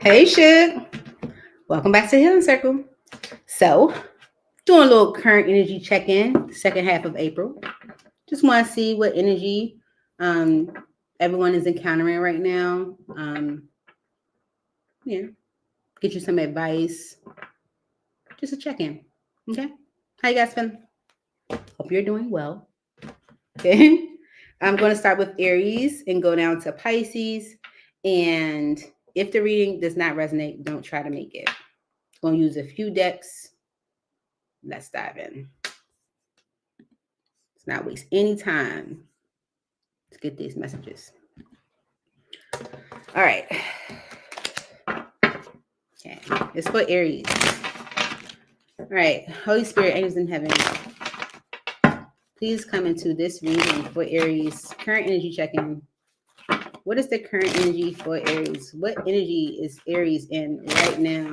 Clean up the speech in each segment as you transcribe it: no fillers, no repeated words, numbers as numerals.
Hey, Shug. Welcome back to Healing Circle. So, doing a little current energy check-in, second half of April. Just want to see what energy everyone is encountering right now. Yeah, get you some advice. Just a check-in. Okay. How you guys feeling? Hope you're doing well. Okay. I'm going to start with Aries and go down to Pisces. And if the reading does not resonate, don't try to make it. I'm going to use a few decks. Let's dive in. Let's not waste any time. Let's get these messages. All right. Okay. It's for Aries. All right. Holy Spirit, angels in heaven, please come into this reading for Aries. Current energy check-in. What is the current energy for Aries? What energy is Aries in right now?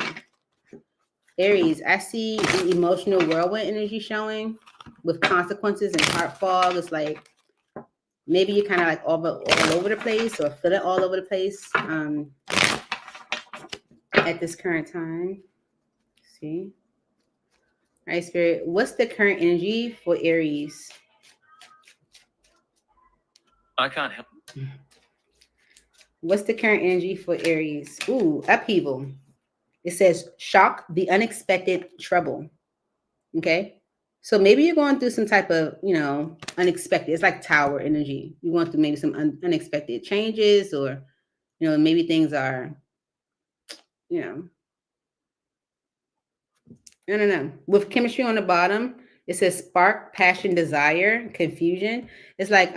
Aries, I see the emotional whirlwind energy showing with consequences and heart fog. It's like maybe you're kind of like all over the place or feeling all over the place at this current time. See? All right, Spirit, what's the current energy for Aries? I can't help. What's the current energy for Aries? Ooh, upheaval. It says shock, the unexpected trouble. Okay. So maybe you're going through some type of, unexpected. It's like tower energy. You're going through maybe some unexpected changes, or, maybe things are, I don't know. With chemistry on the bottom, it says spark, passion, desire, confusion. It's like,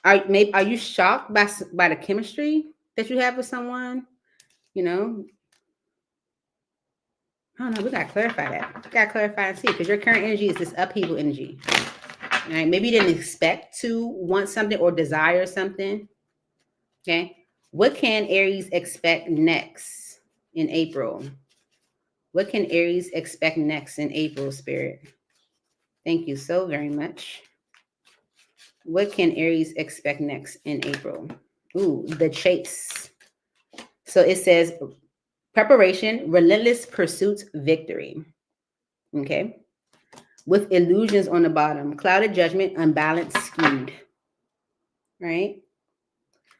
are you shocked by the chemistry that you have with someone? I don't know. We gotta clarify that. We gotta clarify and see, because your current energy is this upheaval energy. All right. Maybe you didn't expect to want something or desire something. Okay. What can Aries expect next in April? What can Aries expect next in April, Spirit? Thank you so very much. What can Aries expect next in April? Ooh, the chase. So it says preparation, relentless pursuit, victory. Okay. With illusions on the bottom, clouded judgment, unbalanced, skewed. Right.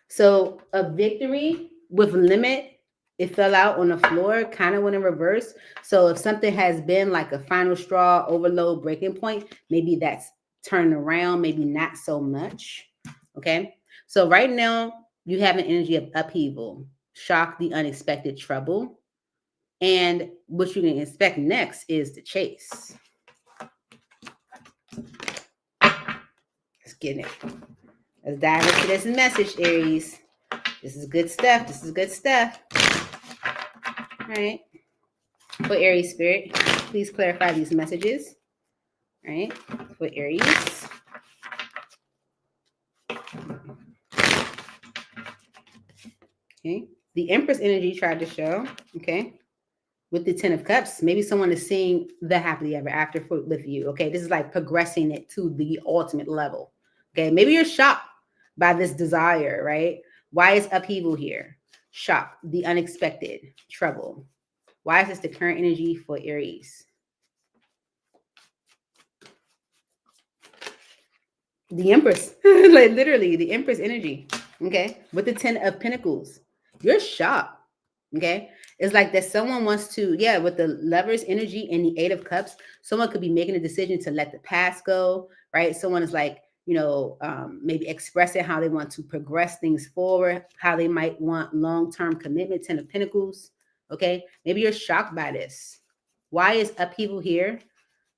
So a victory with limit, it fell out on the floor, kind of went in reverse. So if something has been like a final straw, overload, breaking point, maybe that's turned around, maybe not so much. Okay. So right now you have an energy of upheaval, shock, the unexpected trouble. And what you can expect next is the chase. Let's get it. Let's dive into this message, Aries. This is good stuff. This is good stuff. All right. For Aries, Spirit, please clarify these messages. All right. For Aries. Okay. The Empress energy tried to show. Okay. With the 10 of Cups, maybe someone is seeing the happily ever after with you. Okay. This is like progressing it to the ultimate level. Okay. Maybe you're shocked by this desire, right? Why is upheaval here? Shock, the unexpected, trouble. Why is this the current energy for Aries? The Empress, like literally the Empress energy. Okay. With the 10 of Pentacles, you're shocked. Okay. It's like that someone wants to, with the Lover's energy and the 8 of Cups, someone could be making a decision to let the past go, right? Someone is like, maybe expressing how they want to progress things forward, how they might want long-term commitment, 10 of Pentacles. Okay. Maybe you're shocked by this. Why is upheaval here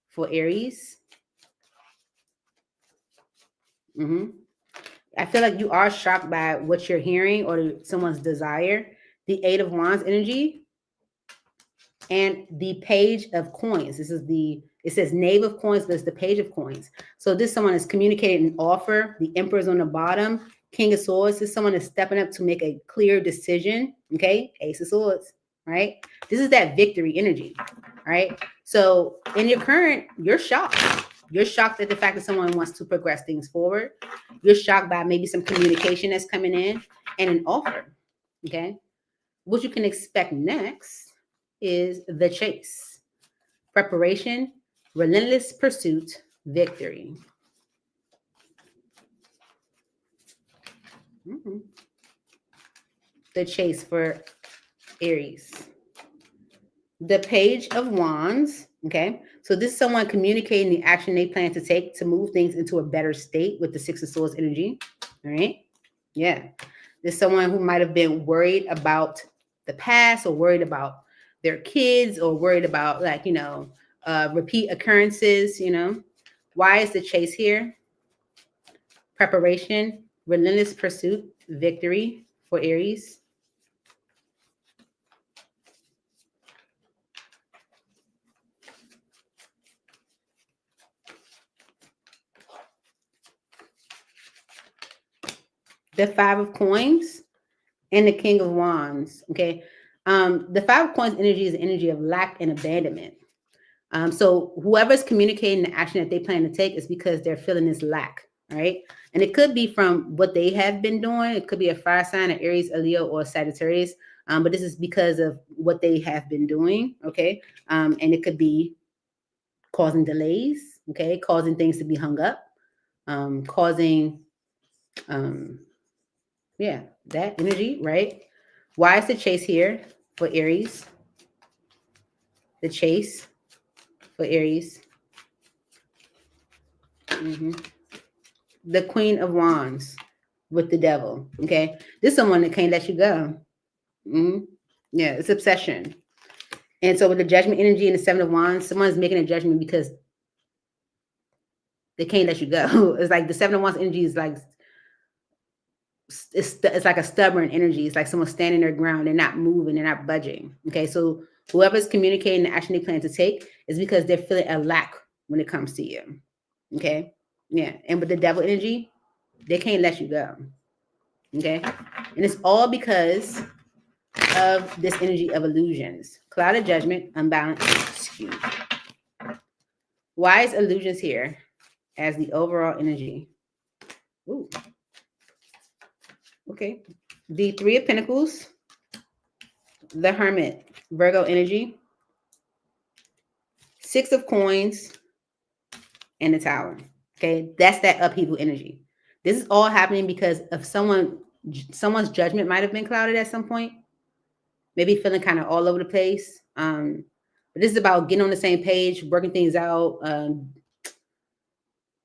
for Aries? I feel like you are shocked by what you're hearing or someone's desire. The 8 of Wands energy and the Page of Coins. It says Knave of Coins, but it's the Page of Coins. So this someone is communicating an offer. The Emperor's on the bottom. King of Swords. This someone is stepping up to make a clear decision. Okay. Ace of Swords, right? This is that victory energy, right? So in your current, you're shocked. You're shocked at the fact that someone wants to progress things forward. You're shocked by maybe some communication that's coming in and an offer. Okay. What you can expect next is the chase. Preparation, relentless pursuit, victory. The chase for Aries. The Page of Wands. Okay. So this is someone communicating the action they plan to take to move things into a better state with the Six of Swords energy. All right. Yeah. There's someone who might have been worried about the past or worried about their kids or worried about repeat occurrences, Why is the chase here? Preparation, relentless pursuit, victory for Aries. The Five of Coins and the King of Wands. Okay. The Five of Coins energy is the energy of lack and abandonment. So whoever's communicating the action that they plan to take is because they're feeling this lack, right? And it could be from what they have been doing. It could be a fire sign, an Aries, a Leo, or a Sagittarius. But this is because of what they have been doing, okay? And it could be causing delays, okay? Causing things to be hung up, causing, that energy, right? Why is the chase here for Aries? The chase for Aries. The Queen of Wands with the Devil. Okay, this is someone that can't let you go. Yeah, it's obsession. And so with the Judgment energy and the Seven of Wands, someone's making a judgment because they can't let you go. It's like the Seven of Wands energy is like it's like a stubborn energy. It's like someone standing their ground. They're not moving. They're not budging. Okay, so whoever's communicating the action they plan to take is because they're feeling a lack when it comes to you. Okay, yeah, and with the Devil energy, they can't let you go. Okay, and it's all because of this energy of illusions. Cloud of judgment, unbalanced, skewed. Why is illusions here as the overall energy? Ooh. Okay. The Three of Pentacles, the Hermit, Virgo energy, Six of Coins, and the Tower. Okay. That's that upheaval energy. This is all happening because of someone's judgment might have been clouded at some point. Maybe feeling kind of all over the place. But this is about getting on the same page, working things out,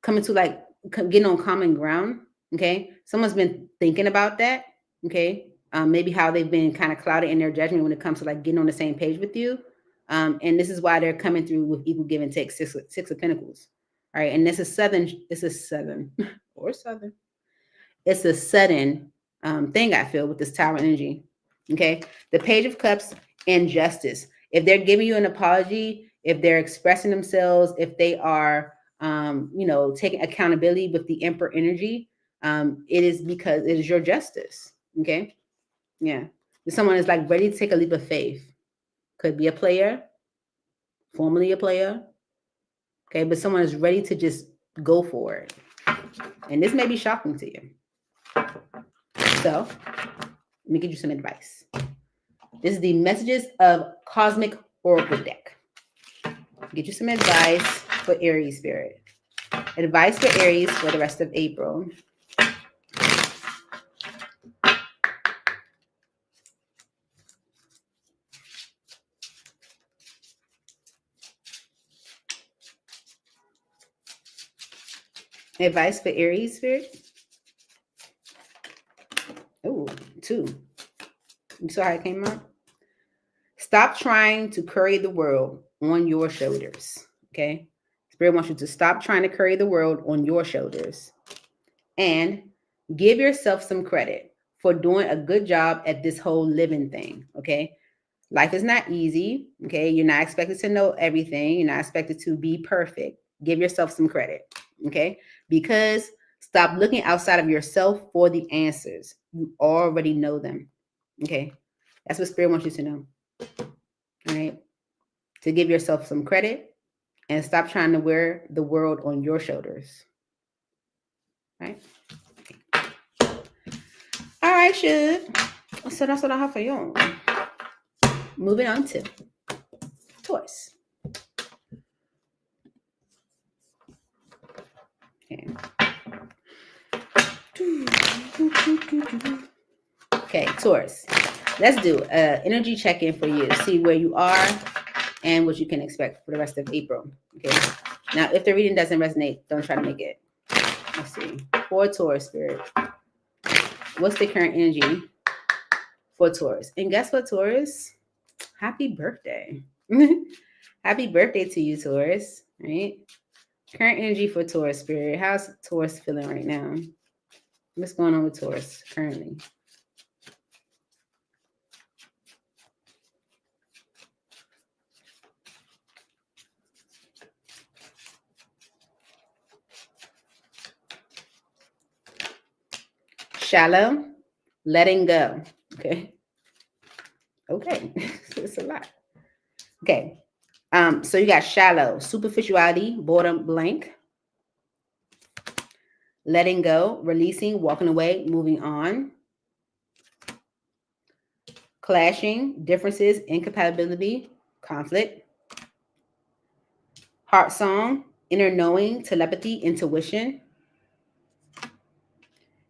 coming to getting on common ground. Okay. Someone's been thinking about that. Okay. Maybe how they've been kind of clouded in their judgment when it comes to getting on the same page with you. And this is why they're coming through with equal give and take, six of Pentacles. All right. And this is southern. It's a southern or southern. It's a sudden thing I feel with this Tower energy. Okay. The Page of Cups and Justice. If they're giving you an apology, if they're expressing themselves, if they are, taking accountability with the Emperor energy, it is because it is your justice. Okay. Yeah. If someone is ready to take a leap of faith, could be a player, formerly a player. Okay. But someone is ready to just go for it. And this may be shocking to you. So let me give you some advice. This is the Messages of Cosmic Oracle deck. Get you some advice for Aries spirit. Advice for Aries for the rest of April. Advice for Aries spirit. Oh, 2. You saw how it came out? Stop trying to carry the world on your shoulders. Okay. Spirit wants you to stop trying to carry the world on your shoulders and give yourself some credit for doing a good job at this whole living thing. Okay. Life is not easy. Okay. You're not expected to know everything. You're not expected to be perfect. Give yourself some credit. Okay. Because stop looking outside of yourself for the answers. You already know them. Okay. That's what Spirit wants you to know. All right. To give yourself some credit and stop trying to wear the world on your shoulders. All right. All right, Shug. So that's what I have for you. Moving on to Taurus. Okay. Okay, Taurus. Let's do an energy check-in for you. See where you are and what you can expect for the rest of April. Okay. Now, if the reading doesn't resonate, don't try to make it. Let's see. For Taurus spirit, what's the current energy for Taurus? And guess what, Taurus? Happy birthday. Happy birthday to you, Taurus. Right? Current energy for Taurus spirit. How's Taurus feeling right now? What's going on with Taurus currently? Shallow, letting go. Okay. Okay. It's a lot. Okay. So you got shallow, superficiality, boredom, blank. Letting go, releasing, walking away, moving on. Clashing, differences, incompatibility, conflict. Heart song, inner knowing, telepathy, intuition.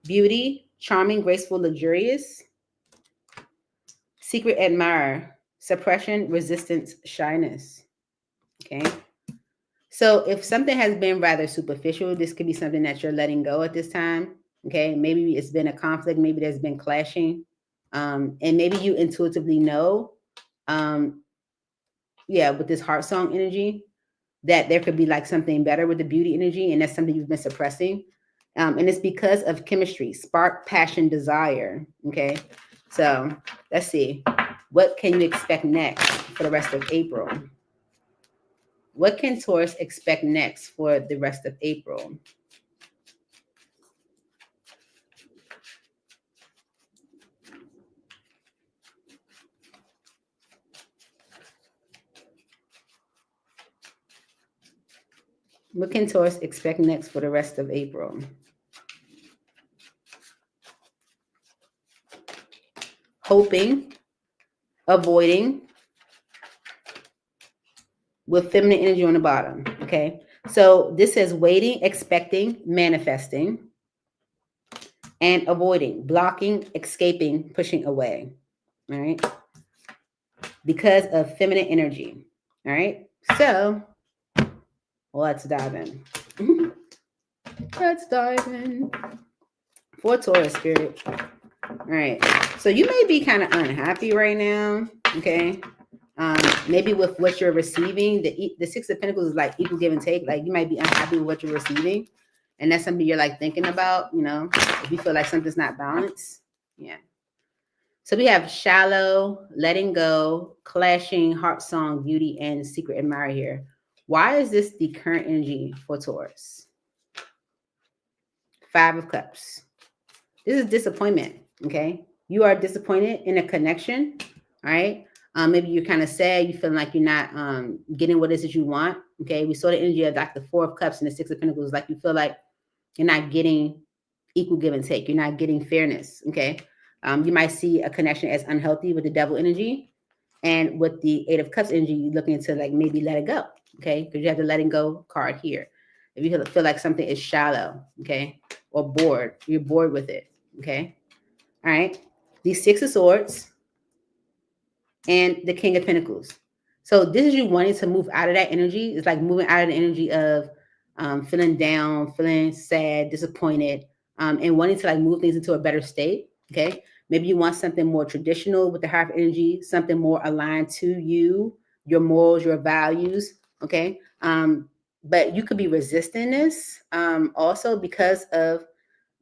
Beauty, charming, graceful, luxurious. Secret admirer, suppression, resistance, shyness. Okay. So if something has been rather superficial, this could be something that you're letting go at this time. Okay. Maybe it's been a conflict. Maybe there's been clashing. And maybe you intuitively know, with this heart song energy, that there could be like something better with the beauty energy. And that's something you've been suppressing. And it's because of chemistry, spark, passion, desire. Okay. So let's see. What can you expect next for the rest of April? What can Taurus expect next for the rest of April? What can Taurus expect next for the rest of April? Hoping, avoiding, with feminine energy on the bottom. Okay. So this says waiting, expecting, manifesting, and avoiding, blocking, escaping, pushing away. All right. Because of feminine energy. All right. So let's dive in. Let's dive in. For Taurus spirit. All right. So you may be kind of unhappy right now. Okay. Maybe with what you're receiving, the Six of Pentacles is like equal give and take. Like you might be unhappy with what you're receiving, and that's something you're like thinking about. You know, if you feel like something's not balanced, yeah. So we have shallow, letting go, clashing, heart song, beauty, and secret admirer here. Why is this the current energy for Taurus? Five of Cups. This is disappointment. Okay, you are disappointed in a connection. All right. Maybe you're kind of sad. You feeling like you're not getting what it is that you want. Okay. We saw the energy of like the Four of Cups and the Six of Pentacles. Like you feel like you're not getting equal give and take. You're not getting fairness. Okay. You might see a connection as unhealthy with the Devil energy, and with the Eight of Cups energy, you're looking to like maybe let it go. Okay, because you have the letting go card here. If you feel like something is shallow, okay, or bored, you're bored with it. Okay. All right. The Six of Swords and the King of Pentacles. So this is you wanting to move out of that energy. It's like moving out of the energy of feeling down, feeling sad, disappointed, and wanting to like move things into a better state. Okay. Maybe you want something more traditional with the half energy, something more aligned to you, your morals, your values. Okay. But you could be resisting this also because of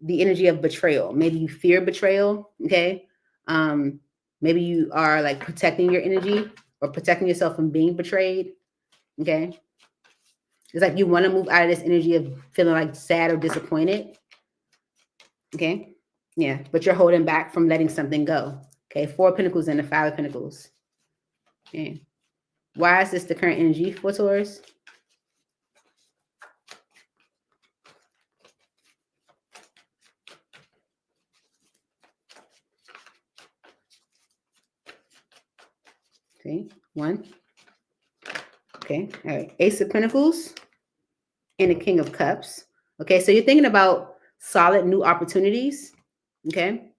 the energy of betrayal. Maybe you fear betrayal. Okay. Maybe you are like protecting your energy or protecting yourself from being betrayed. Okay. It's like you want to move out of this energy of feeling like sad or disappointed. Okay. Yeah. But you're holding back from letting something go. Okay. Four of Pentacles and the Five of Pentacles. Okay. Why is this the current energy for Taurus? See, 1. Okay, all right. Ace of Pentacles and the King of Cups. Okay, so you're thinking about solid new opportunities. Okay.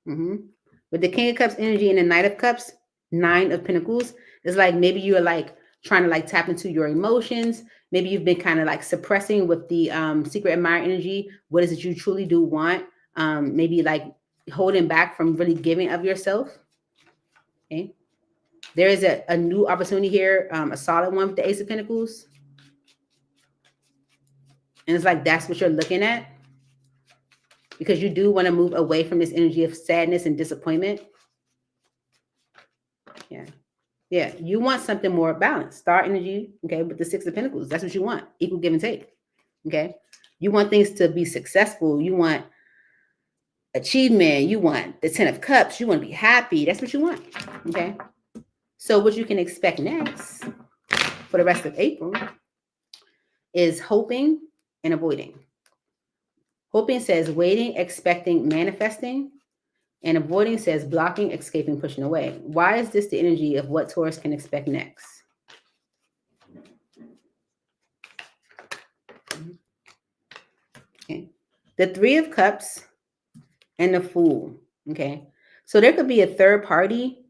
With the King of Cups energy and the Knight of Cups, 9 of Pentacles, it's like maybe you're like trying to like tap into your emotions. Maybe you've been kind of like suppressing with the secret admirer energy. What is it you truly do want? Maybe like holding back from really giving of yourself. Okay. There is a new opportunity here, a solid one with the Ace of Pentacles. And it's like that's what you're looking at. Because you do want to move away from this energy of sadness and disappointment. Yeah. Yeah. You want something more balanced. Star energy, okay, with the 6 of Pentacles. That's what you want. Equal give and take. Okay. You want things to be successful. You want achievement. You want the 10 of Cups. You want to be happy. That's what you want. Okay. So what you can expect next for the rest of April is hoping and avoiding. Hoping says waiting, expecting, manifesting. And avoiding says blocking, escaping, pushing away. Why is this the energy of what Taurus can expect next? Okay. The 3 of Cups and the Fool. Okay. So there could be a third party,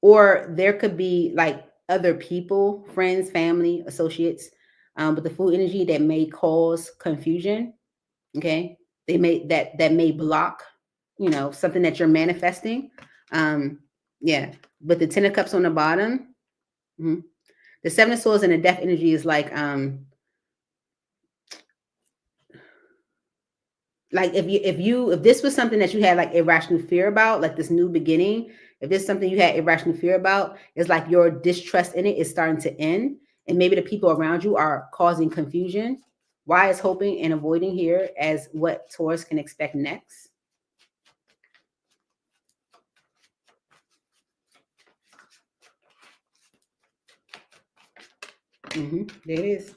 or there could be like other people, friends, family, associates, with the Fool energy that may cause confusion. Okay. They may that may block, something that you're manifesting. Yeah. But the 10 of Cups on the bottom, the 7 of Swords and the Death energy is like if this was something that you had like irrational fear about, like this new beginning, if this is something you had irrational fear about, it's like your distrust in it is starting to end, and maybe the people around you are causing confusion. Why is hoping and avoiding here as what Taurus can expect next? There it is.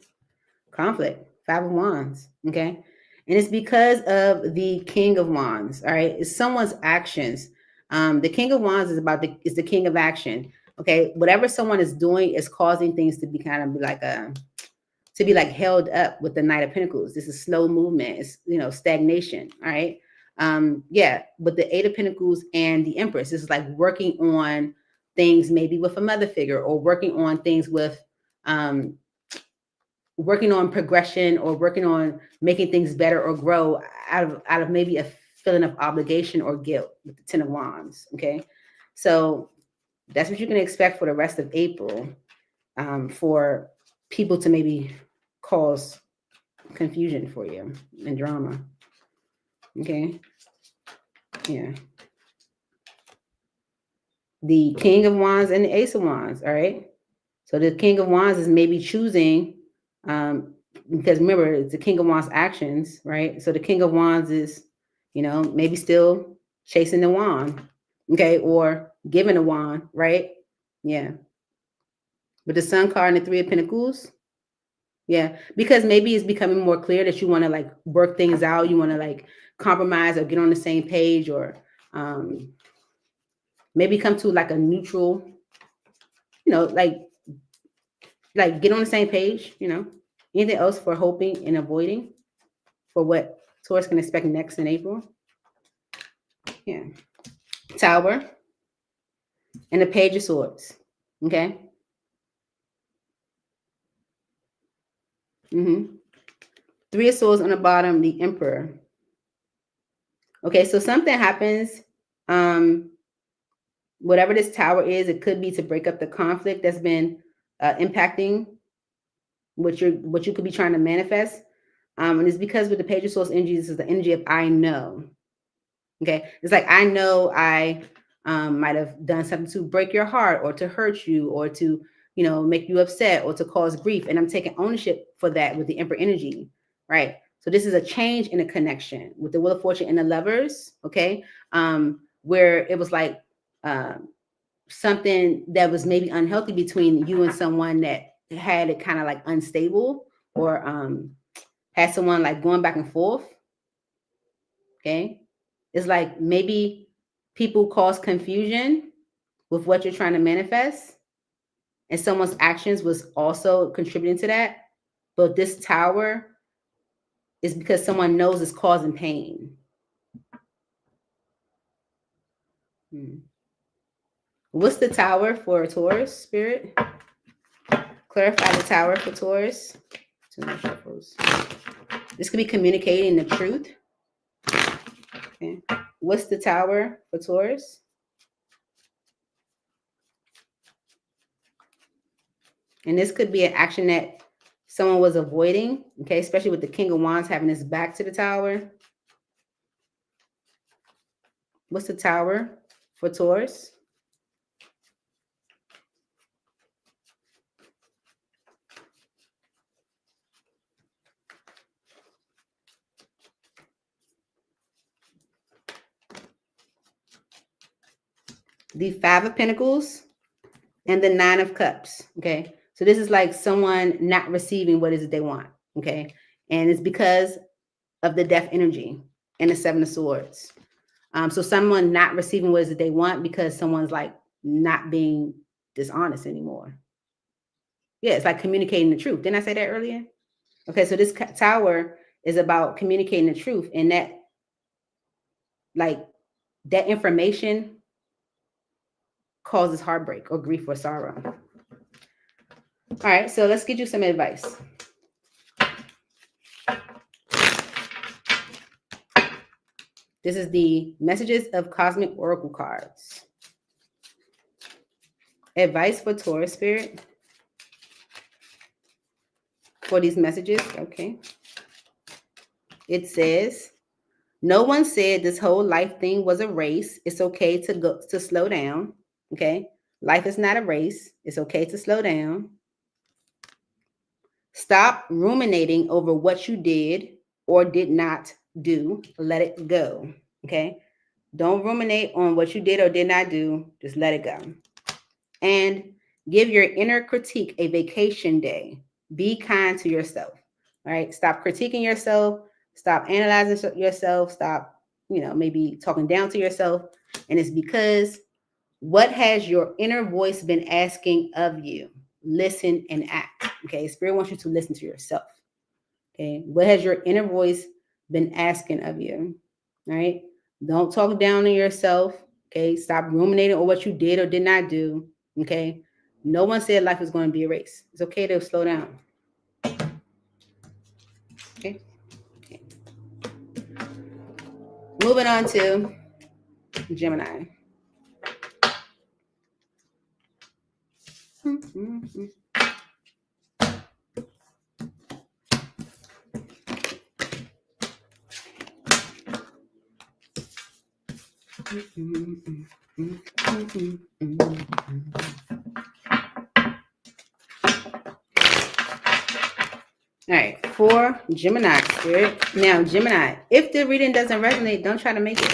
Conflict. 5 of Wands. Okay. And it's because of the King of Wands. All right. It's someone's actions. The King of Wands is the king of action. Okay. Whatever someone is doing is causing things to be kind of like held up with the Knight of Pentacles. This is slow movement. It's, stagnation. All right. Yeah. With the 8 of Pentacles and the Empress, this is like working on things maybe with a mother figure, or working on things with, working on progression, or working on making things better or grow out of maybe a feeling of obligation or guilt with the 10 of Wands. Okay. So that's what you can expect for the rest of April, for people to maybe cause confusion for you and drama. Okay. Yeah. The King of Wands and the Ace of Wands. All right. So the King of Wands is maybe choosing, because remember, it's the King of Wands actions, right? So the King of Wands is, maybe still chasing the wand, okay, or giving a wand, right? Yeah. With the Sun card and the 3 of Pentacles, yeah, because maybe it's becoming more clear that you want to like work things out, you want to like compromise or get on the same page, or maybe come to like a neutral, like get on the same page, Anything else for hoping and avoiding for what Taurus can expect next in April? Yeah. Tower and the Page of Swords. Okay. 3 of Swords on the bottom, the Emperor. Okay, so something happens. Whatever this tower is, it could be to break up the conflict that's been impacting what you could be trying to manifest. And it's because with the Page of Swords energy, this is the energy of I know. Okay. It's like, I know I might have done something to break your heart, or to hurt you, or to, make you upset, or to cause grief. And I'm taking ownership for that with the Emperor energy. Right. So this is a change in a connection with the Wheel of Fortune and the Lovers. Okay. Where it was like something that was maybe unhealthy between you and someone that had it kind of like unstable, or had someone like going back and forth. Okay. It's like maybe people cause confusion with what you're trying to manifest, and someone's actions was also contributing to that. But this Tower is because someone knows it's causing pain. What's the Tower for Taurus, Spirit? Clarify the Tower for Taurus. Two more shuffles. This could be communicating the truth. Okay. What's the Tower for Taurus? And this could be an action that someone was avoiding, okay, especially with the King of Wands having his back to the Tower. What's the Tower for Taurus? The Five of Pentacles and the Nine of Cups, okay? So this is like someone not receiving what is it they want, okay? And it's because of the Death energy and the Seven of Swords. So someone not receiving what is it they want because someone's like not being dishonest anymore. Yeah, it's like communicating the truth. Didn't I say that earlier? Okay, so this Tower is about communicating the truth, and that, like, that information causes heartbreak or grief or sorrow. All right, so let's get you some advice. This is the Messages of Cosmic Oracle cards. Advice for Taurus, Spirit, for these messages. Okay. It says, no one said this whole life thing was a race. It's okay to slow down. Okay. Life is not a race. It's okay to slow down. Stop ruminating over what you did or did not do. Let it go. Okay. Don't ruminate on what you did or did not do. Just let it go. And give your inner critique a vacation day. Be kind to yourself. All right. Stop critiquing yourself. Stop analyzing yourself. Stop, maybe talking down to yourself. And it's because what has your inner voice been asking of you? Listen and act. Okay. Spirit wants you to listen to yourself. Okay. What has your inner voice been asking of you? All right. Don't talk down on yourself. Okay. Stop ruminating on what you did or did not do. Okay. No one said life is going to be a race. It's okay to slow down. Okay. Moving on to Gemini. All right, for Gemini, Spirit. Now, Gemini, if the reading doesn't resonate, don't try to make it.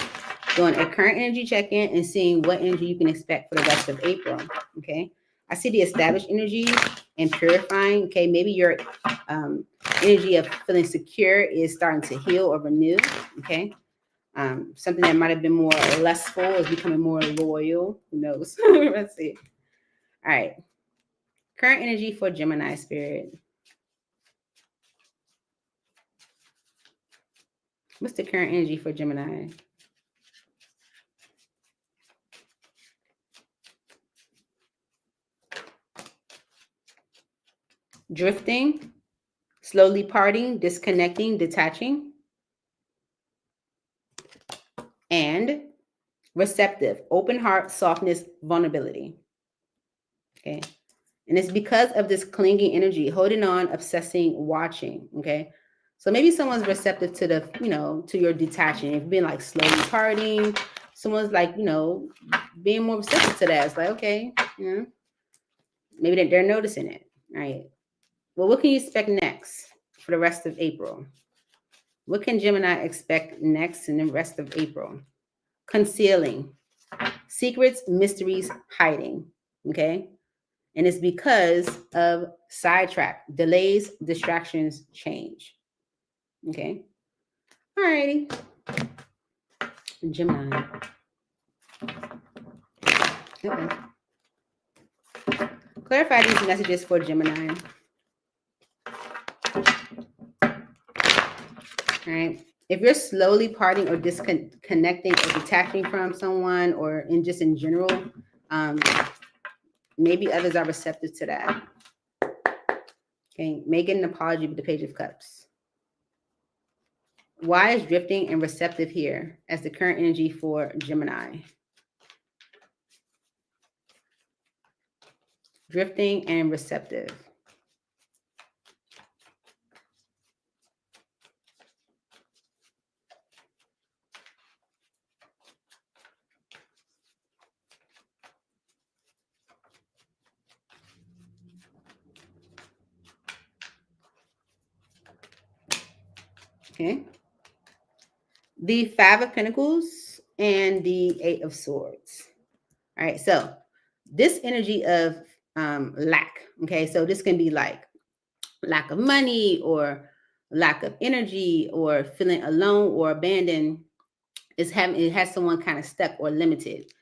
Doing a current energy check-in and seeing what energy you can expect for the rest of April. Okay. I see the established energy and purifying. Okay. Maybe your energy of feeling secure is starting to heal or renew. Okay. Something that might have been more lustful is becoming more loyal. Who knows? Let's see. All right. Current energy for Gemini, Spirit. What's the current energy for Gemini? Drifting, slowly parting, disconnecting, detaching, and receptive, open heart, softness, vulnerability. Okay. And it's because of this clinging energy, holding on, obsessing, watching. Okay. So maybe someone's receptive to the, to your detaching. If you've been like slowly parting, someone's like, being more receptive to that. It's like, okay, maybe they're noticing it. Right. Well, what can you expect next for the rest of April? What can Gemini expect next in the rest of April? Concealing, secrets, mysteries, hiding. Okay. And it's because of sidetrack, delays, distractions, change. Okay. All righty. Gemini. Okay. Clarify these messages for Gemini. All right. If you're slowly parting or disconnecting or detaching from someone, or just in general, maybe others are receptive to that. Okay, make an apology with the Page of Cups. Why is drifting and receptive here as the current energy for Gemini? Drifting and receptive. Okay. The Five of Pentacles and the Eight of Swords. All right. So this energy of lack. Okay. So this can be like lack of money or lack of energy or feeling alone or abandoned. It has someone kind of stuck or limited.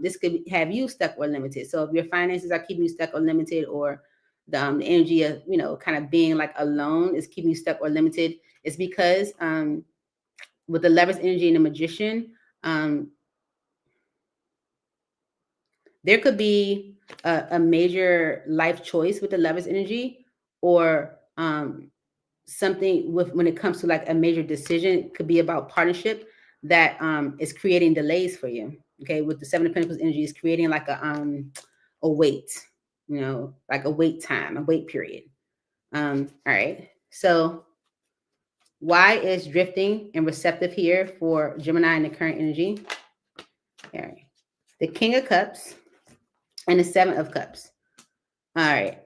This could have you stuck or limited. So if your finances are keeping you stuck or limited, or the energy of, kind of being like alone is keeping you stuck or limited, it's because with the Lover's energy and the Magician, there could be a major life choice with the Lover's energy, or something when it comes to like a major decision. It could be about partnership that is creating delays for you. Okay, with the Seven of Pentacles energy, is creating like a wait, like a wait time, a wait period. All right. So why is drifting and receptive here for Gemini in the current energy? All right. The King of Cups and the Seven of Cups. All right.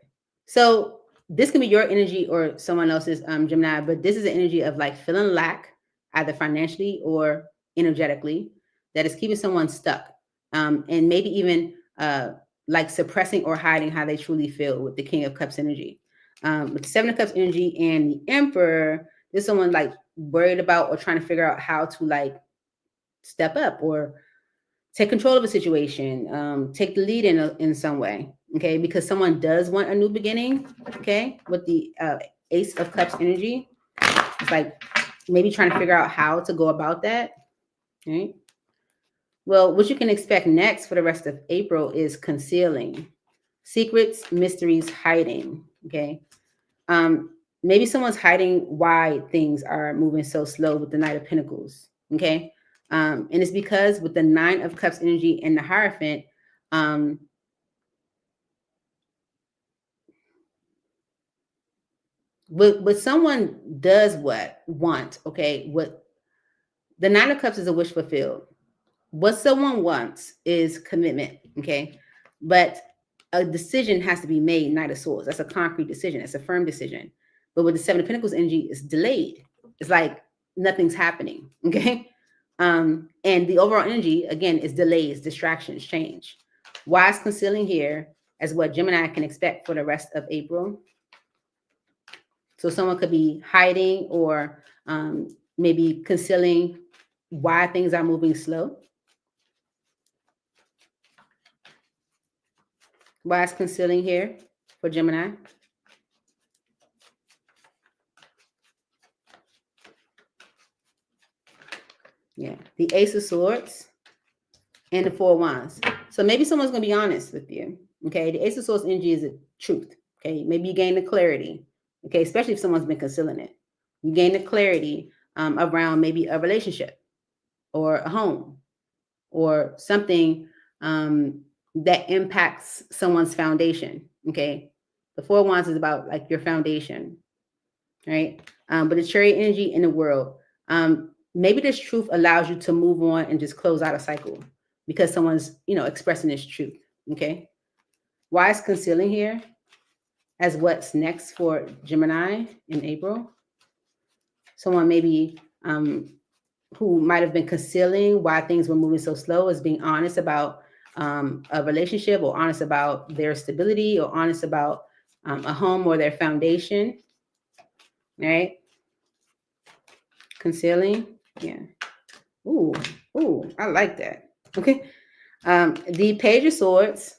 So this can be your energy or someone else's, Gemini, but this is an energy of like feeling lack, either financially or energetically, that is keeping someone stuck. And maybe even like suppressing or hiding how they truly feel with the King of Cups energy. With the Seven of Cups energy and the Emperor, there's someone like worried about or trying to figure out how to like step up or take control of a situation, take the lead in some way. Okay, because someone does want a new beginning. Okay, with the Ace of Cups energy, it's like maybe trying to figure out how to go about that. Right. Well, what you can expect next for the rest of April is concealing, secrets, mysteries, hiding. Okay. Maybe someone's hiding why things are moving so slow with the Knight of Pentacles. Okay. And it's because with the Nine of Cups energy and the Hierophant, what someone does want, okay, what the Nine of Cups is a wish fulfilled. What someone wants is commitment, okay? But a decision has to be made, Knight of Swords. That's a concrete decision. It's a firm decision. But with the Seven of Pentacles energy, it's delayed. It's like nothing's happening, okay? And the overall energy, again, is delays, distractions, change. Why is concealing here as what Gemini can expect for the rest of April? So someone could be hiding or maybe concealing why things are moving slow. Why is concealing here for Gemini? Yeah, the Ace of Swords and the Four of Wands. So maybe someone's going to be honest with you. Okay, the Ace of Swords energy is the truth. Okay, maybe you gain the clarity. Okay, especially if someone's been concealing it. You gain the clarity around maybe a relationship or a home or something that impacts someone's foundation. Okay, the Four of Wands is about like your foundation, right? But the Chariot energy in the world, maybe this truth allows you to move on and just close out a cycle because someone's, expressing this truth. Okay, why is concealing here as what's next for Gemini in April? Someone maybe who might have been concealing why things were moving so slow is being honest about a relationship, or honest about their stability, or honest about a home or their foundation, right? Concealing, yeah. Ooh, I like that. Okay. The Page of Swords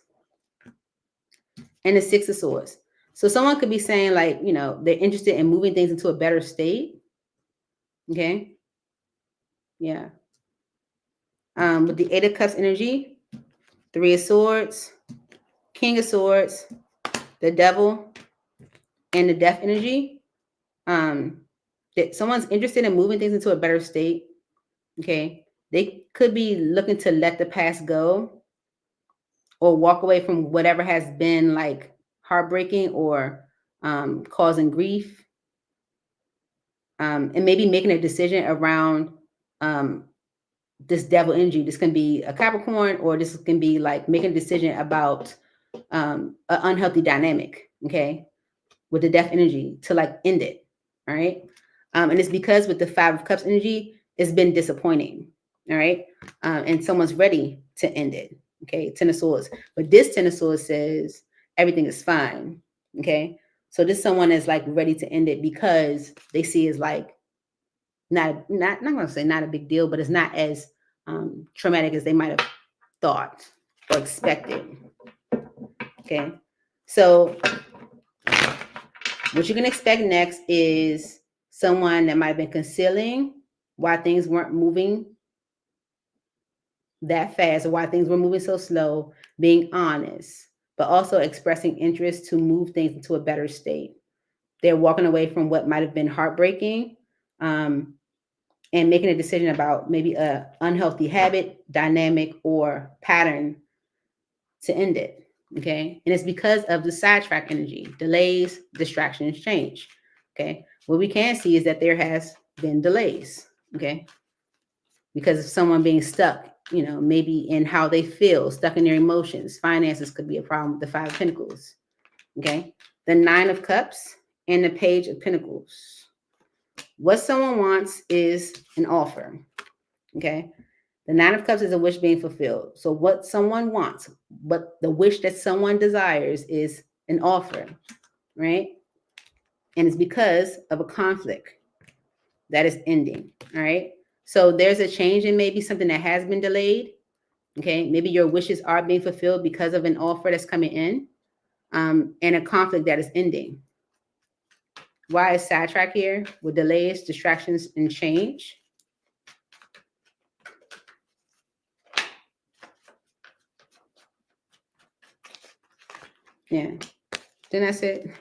and the Six of Swords. So someone could be saying like, you know, they're interested in moving things into a better state. Okay. Yeah. With the Eight of Cups energy, Three of Swords, King of Swords, the Devil, and the Death energy. That someone's interested in moving things into a better state. Okay. They could be looking to let the past go or walk away from whatever has been like heartbreaking or causing grief. And maybe making a decision around this devil energy. This can be a Capricorn, or this can be like making a decision about an unhealthy dynamic, okay, with the death energy to like end it, all right? And it's because with the Five of Cups energy, it's been disappointing, all right? And someone's ready to end it, okay? Ten of Swords. But this Ten of Swords says everything is fine, okay? So this someone is like ready to end it because they see it's like not gonna say not a big deal, but it's not as traumatic as they might have thought or expected. Okay, so what you can expect next is someone that might have been concealing why things weren't moving that fast or why things were moving so slow, being honest, but also expressing interest to move things into a better state. They're walking away from what might have been heartbreaking, and making a decision about maybe a unhealthy habit, dynamic, or pattern to end it. Okay. And it's because of the sidetrack energy, delays, distractions, change. Okay. What we can see is that there has been delays. Okay. Because of someone being stuck, you know, maybe in how they feel, stuck in their emotions. Finances could be a problem with the Five of Pentacles. Okay. The Nine of Cups and the Page of Pentacles. What someone wants is an offer. Okay. The Nine of Cups is a wish being fulfilled. So what someone wants, but the wish that someone desires is an offer, right? And it's because of a conflict that is ending, all right? So there's a change in maybe something that has been delayed, okay? Maybe your wishes are being fulfilled because of an offer that's coming in, and a conflict that is ending. Why is sidetrack here? With delays, distractions, and change. Yeah, then that's it.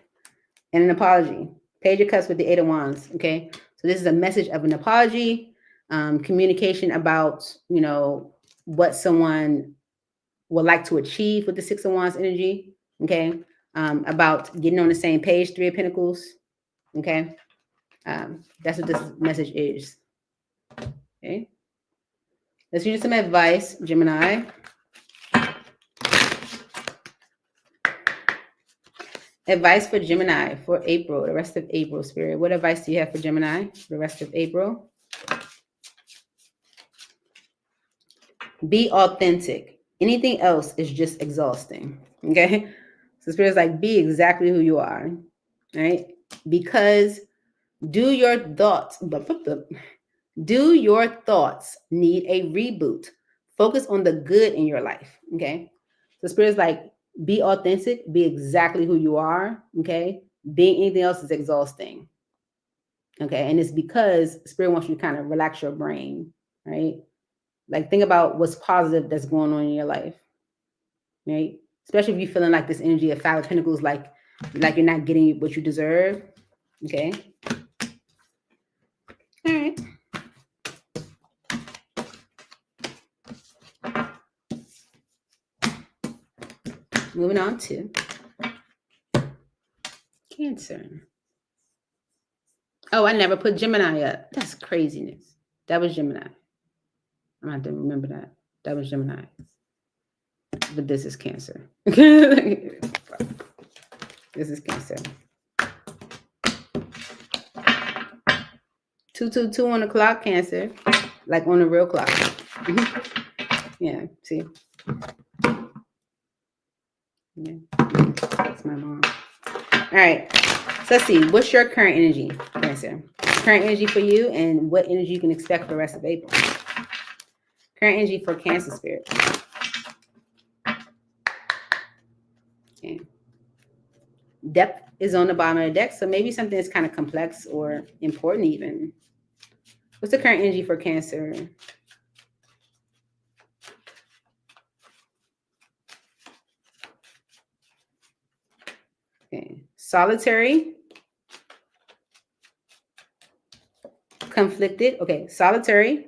And an apology. Page of Cups with the Eight of Wands, okay? So this is a message of an apology, communication about, you know, what someone would like to achieve with the Six of Wands energy, okay? About getting on the same page, Three of Pentacles, okay? That's what this message is, okay? Let's use some advice, Gemini. Advice for Gemini for April, the rest of April, Spirit. What advice do you have for Gemini for the rest of April? Be authentic. Anything else is just exhausting, okay? So Spirit's like, be exactly who you are, right? Because do your thoughts need a reboot? Focus on the good in your life, okay? So Spirit's like, be authentic, be exactly who you are, okay? Being anything else is exhausting, okay? And it's because Spirit wants you to kind of relax your brain, right? Like, think about what's positive that's going on in your life, right? Especially if you're feeling like this energy of Five of Pentacles, like you're not getting what you deserve, okay? All right. Moving on to Cancer. Oh, I never put Gemini up. That's craziness. That was Gemini. I'm gonna have to remember that. That was Gemini. But this is Cancer. This is Cancer. 222 on the clock, Cancer. Like on the real clock. Yeah, see? Yeah. That's my mom. All right. So let's see. What's your current energy, Cancer? Current energy for you, and what energy you can expect for the rest of April. Current energy for Cancer, Spirit. Okay. Depth is on the bottom of the deck. So maybe something that's kind of complex or important even. What's the current energy for Cancer? Okay. Solitary. Conflicted. Okay. Solitary.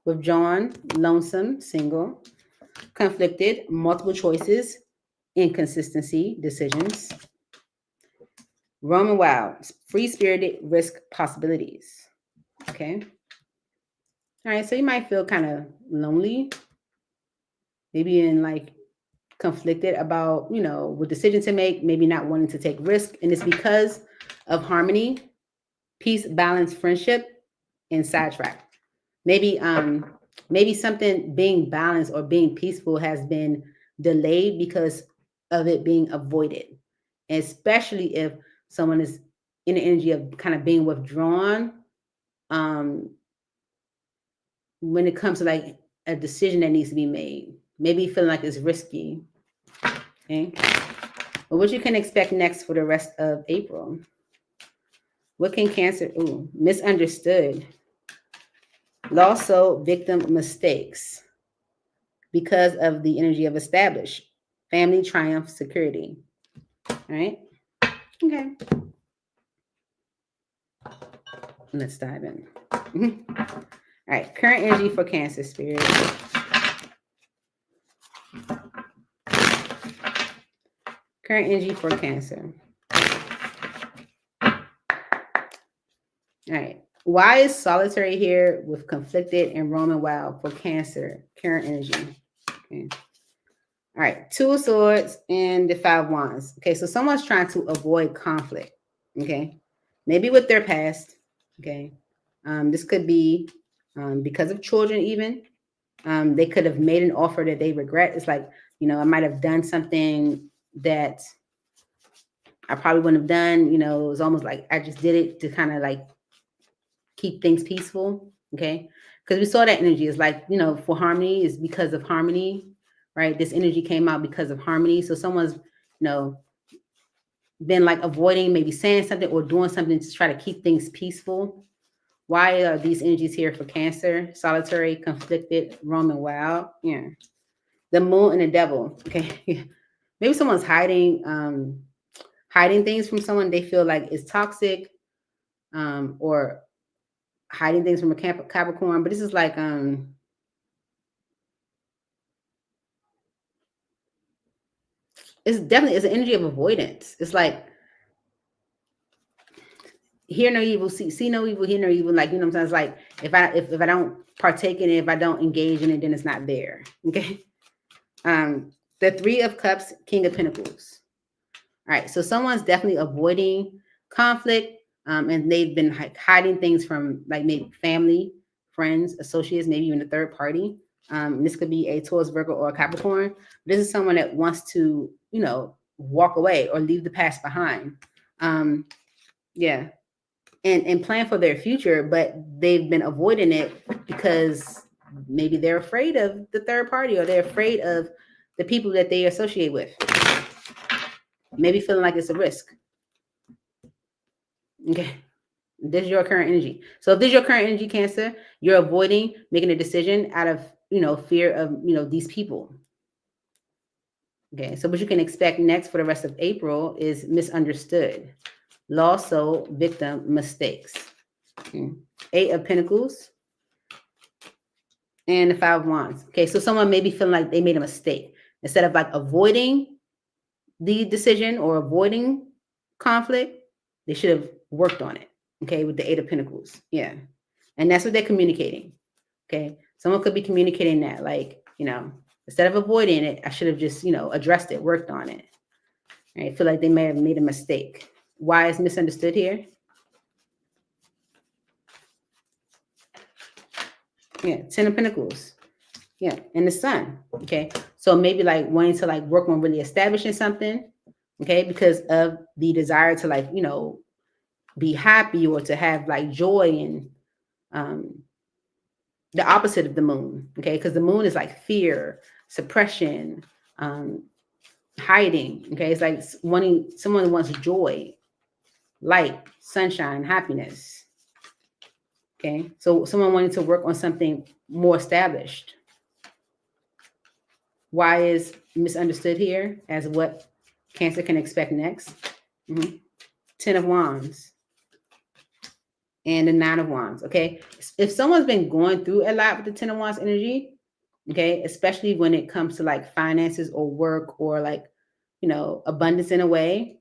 Withdrawn. Lonesome. Single. Conflicted. Multiple choices. Inconsistency. Decisions. Roman wild. Free-spirited. Risk possibilities. Okay. All right. So you might feel kind of lonely. Maybe in like conflicted about, what decision to make, maybe not wanting to take risk. And it's because of harmony, peace, balance, friendship, and sidetrack. Maybe something being balanced or being peaceful has been delayed because of it being avoided. And especially if someone is in the energy of kind of being withdrawn, when it comes to like a decision that needs to be made, maybe feeling like it's risky. Okay. But what you can expect next for the rest of April? What can Cancer? Misunderstood. Lost soul, victim, mistakes. Because of the energy of established. Family, triumph, security. All right. Okay. Let's dive in. All right. Current energy for Cancer, Spirit. Current energy for Cancer. All right. Why is solitary here with conflicted and Roman wild for Cancer? Current energy. Okay. All right. Two of Swords and the Five of Wands. Okay. So someone's trying to avoid conflict. Okay. Maybe with their past. Okay. This could be because of children even. They could have made an offer that they regret. It's like, I might have done something that I probably wouldn't have done. It was almost like I just did it to kind of like keep things peaceful. Okay. Because we saw that energy is like, for harmony is because of harmony, right? This energy came out because of harmony. So someone's, been like avoiding maybe saying something or doing something to try to keep things peaceful. Why are these energies here for Cancer? Solitary, conflicted, Roman wild. Yeah. The Moon and the Devil. Okay. Maybe someone's hiding things from someone they feel like is toxic, or hiding things from a Capricorn. But this is like it's an energy of avoidance. It's like hear no evil, see no evil, hear no evil. Like, what I'm saying? It's like if I don't partake in it, if I don't engage in it, then it's not there. Okay. The Three of Cups, King of Pentacles. All right. So someone's definitely avoiding conflict. And they've been hiding things from like maybe family, friends, associates, maybe even a third party. This could be a Taurus, Virgo, or a Capricorn. This is someone that wants to, walk away or leave the past behind. Yeah. And plan for their future, but they've been avoiding it because maybe they're afraid of the third party or they're afraid of the people that they associate with. Maybe feeling like it's a risk. Okay. This is your current energy. So if this is your current energy, Cancer, you're avoiding making a decision out of, fear of, these people. Okay. So what you can expect next for the rest of April is misunderstood, lost soul, victim, mistakes. Okay. Eight of Pentacles and the Five of Wands. Okay. So someone may be feeling like they made a mistake. Instead of like avoiding the decision or avoiding conflict, they should have worked on it. Okay, with the Eight of Pentacles. Yeah. And that's what they're communicating. Okay. Someone could be communicating that, like, instead of avoiding it, I should have just, addressed it, worked on it. I feel like they may have made a mistake. Why is misunderstood here? Yeah, Ten of Pentacles. Yeah, and the Sun. Okay. So maybe like wanting to like work on really establishing something. Okay, because of the desire to like, be happy or to have like joy and the opposite of the Moon. Okay, because the Moon is like fear, suppression, hiding. Okay, it's like wanting someone who wants joy, light, sunshine, happiness. Okay, so someone wanting to work on something more established. Why is misunderstood here as what Cancer can expect next? 10 of Wands and the 9 of Wands. Okay, if someone's been going through a lot with the 10 of Wands energy, okay, especially when it comes to like finances or work or like, abundance in a way,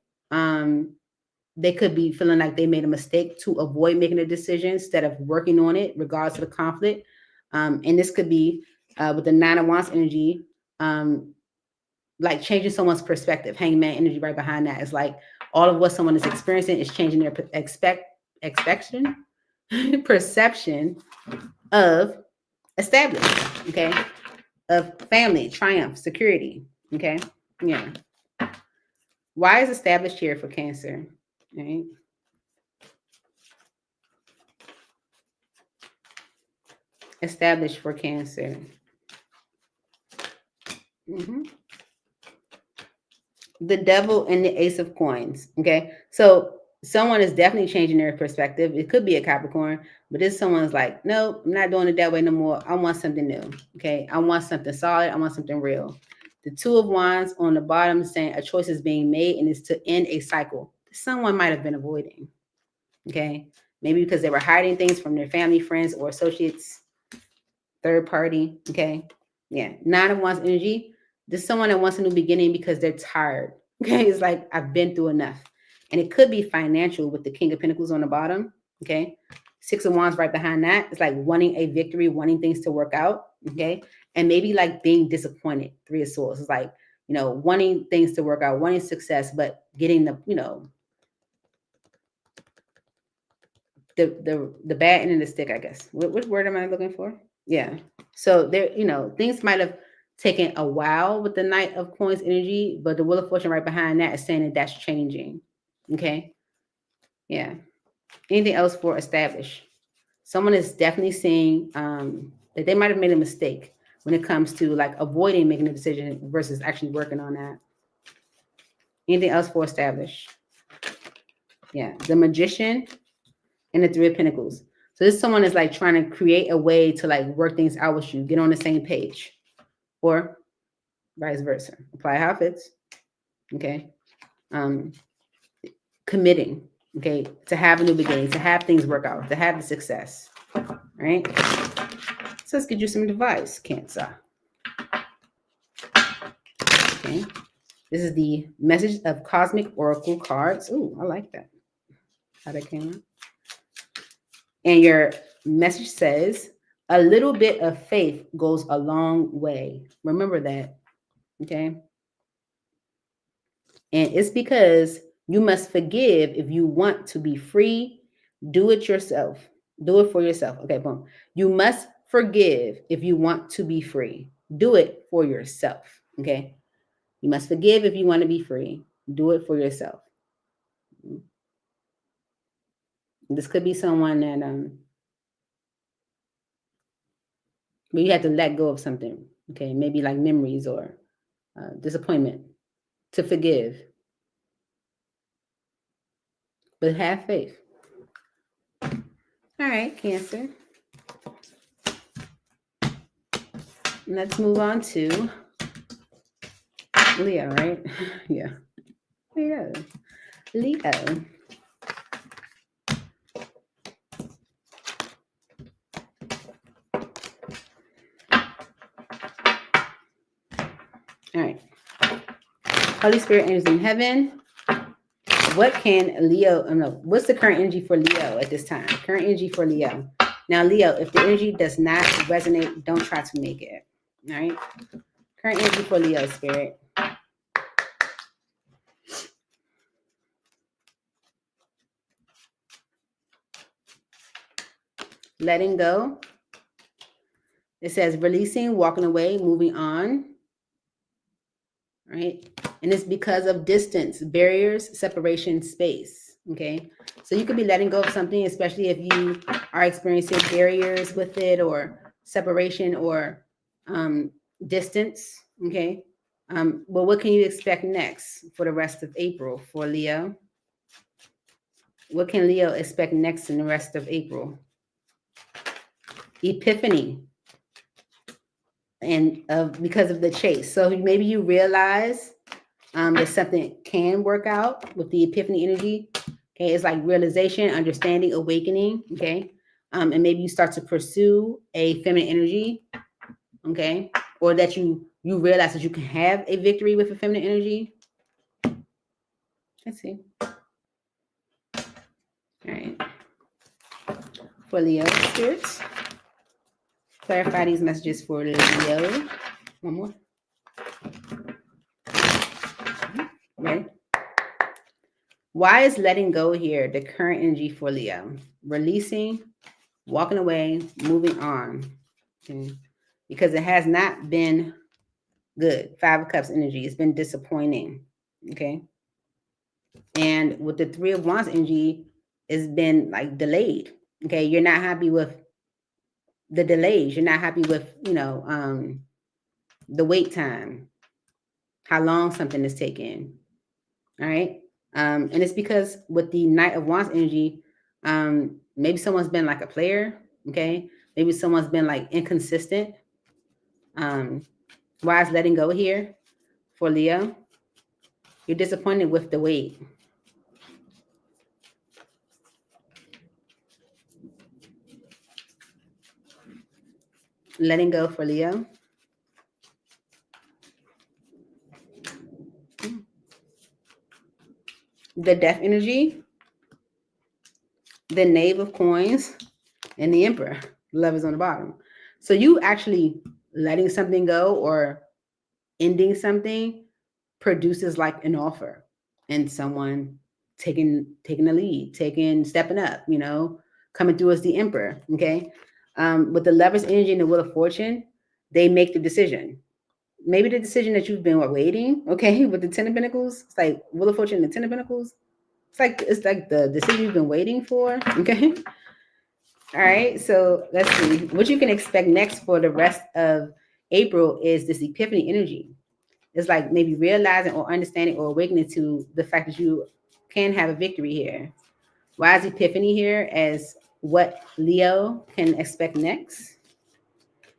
they could be feeling like they made a mistake to avoid making a decision instead of working on it, regardless of the conflict. And this could be with the 9 of Wands energy, like changing someone's perspective. Hangman energy right behind that is like all of what someone is experiencing is changing their perception of established, okay, of family, triumph, security, okay, yeah. Why is established here for Cancer? Right? Established for Cancer. The Devil and the Ace of Coins. Okay, so someone is definitely changing their perspective. It could be a Capricorn, but this someone's like, no, I'm not doing it that way no more. I want something new. Okay, I want something solid. I want something real. The 2 of Wands on the bottom saying a choice is being made and it's to end a cycle someone might have been avoiding. Okay, maybe because they were hiding things from their family, friends, or associates, third party. Okay, yeah. 9 of Wands energy. This is someone that wants a new beginning because they're tired. Okay, it's like I've been through enough, and it could be financial with the King of Pentacles on the bottom. Okay, 6 of Wands right behind that. It's like wanting a victory, wanting things to work out. Okay, and maybe like being disappointed. 3 of Swords. It's like, wanting things to work out, wanting success, but getting the the bad end of the stick, I guess. What word am I looking for? Yeah. So there, things might have taken a while with the Knight of Coins energy, but the Wheel of Fortune right behind that is saying that that's changing. Okay. Yeah. Anything else for established? Someone is definitely seeing that they might have made a mistake when it comes to like avoiding making a decision versus actually working on that. Anything else for established? Yeah. The Magician and the 3 of Pentacles. So this someone is like trying to create a way to like work things out with you, get on the same page, or vice versa. Apply how it fits. Okay. Committing, okay, to have a new beginning, to have things work out, to have the success. Right? So let's get you some advice, Cancer. Okay. This is the message of Cosmic Oracle cards. Ooh, I like that. How that came out. And your message says, a little bit of faith goes a long way. Remember that. Okay. And it's because you must forgive if you want to be free. Do it yourself. Do it for yourself. Okay, boom. You must forgive if you want to be free. Do it for yourself. Okay. You must forgive if you want to be free. Do it for yourself. This could be someone that but you have to let go of something. Okay, maybe like memories or disappointment to forgive. But have faith. All right, Cancer. Let's move on to Leo, right? Yeah. Leo. All right. Holy Spirit, angels in heaven. What can Leo, what's the current energy for Leo at this time? Current energy for Leo. Now, Leo, if the energy does not resonate, don't try to make it. All right. Current energy for Leo, Spirit. Letting go. It says releasing, walking away, moving on. Right? And it's because of distance, barriers, separation, space. Okay. So you could be letting go of something, especially if you are experiencing barriers with it or separation or distance. Okay. Well, what can you expect next for the rest of April for Leo? What can Leo expect next in the rest of April? Epiphany. And because of the chase. So maybe you realize that something can work out with the epiphany energy. Okay, it's like realization, understanding, awakening. Okay, and maybe you start to pursue a feminine energy. Okay, or that you realize that you can have a victory with a feminine energy. Let's see. All right, for Leo spirits, clarify these messages for Leo. One more. Ready? Why is letting go here the current energy for Leo? Releasing, walking away, moving on. Okay. Because it has not been good. 5 of Cups energy. It's been disappointing. Okay. And with the 3 of Wands energy, it's been like delayed. Okay. You're not happy with the delays. You're not happy with, the wait time, how long something is taking. All right. And it's because with the Knight of Wands energy, maybe someone's been like a player. Okay. Maybe someone's been like inconsistent. Why is letting go here for Leo? You're disappointed with the wait. Letting go for Leo. The Death energy, the Knave of Coins, and the Emperor. Love is on the bottom. So you actually letting something go or ending something produces like an offer and someone taking the lead, stepping up, coming through as the Emperor. Okay. With the Lover's energy and the Wheel of Fortune, they make the decision. Maybe the decision that you've been waiting. Okay. With the 10 of Pentacles, it's like Wheel of Fortune and the 10 of Pentacles. It's like the decision you've been waiting for. Okay. All right. So let's see what you can expect next for the rest of April is this epiphany energy. It's like maybe realizing or understanding or awakening to the fact that you can have a victory here. Why is epiphany here as what Leo can expect next?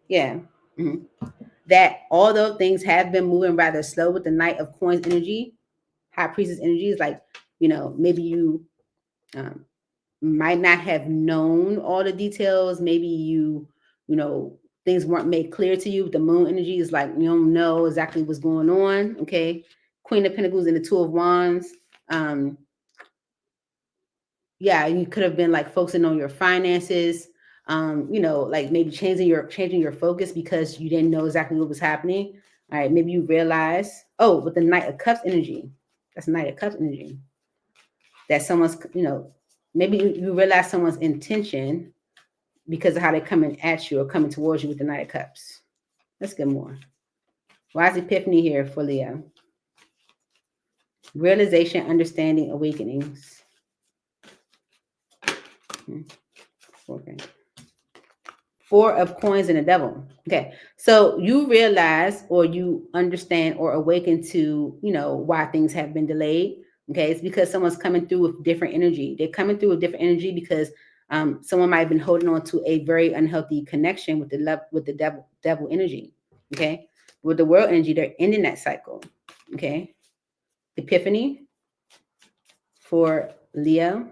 Yeah. That although things have been moving rather slow with the Knight of Coins energy, High Priestess energy is like, maybe you might not have known all the details. Maybe things weren't made clear to you. The Moon energy is like, you don't know exactly what's going on. Okay. Queen of Pentacles and the 2 of Wands. Yeah, you could have been like focusing on your finances, like maybe changing your focus because you didn't know exactly what was happening. All right, maybe you realize, with the Knight of Cups energy, that's Knight of Cups energy, that someone's, maybe you realize someone's intention because of how they're coming at you or coming towards you with the Knight of Cups. Let's get more. Why is epiphany here for Leo? Realization, understanding, awakenings. Okay. 4 of Coins and the Devil. Okay. So you realize or you understand or awaken to, why things have been delayed. Okay. It's because someone's coming through with different energy. They're coming through with different energy because someone might have been holding on to a very unhealthy connection with the devil energy. Okay. With the World energy, they're ending that cycle. Okay. Epiphany for Leo.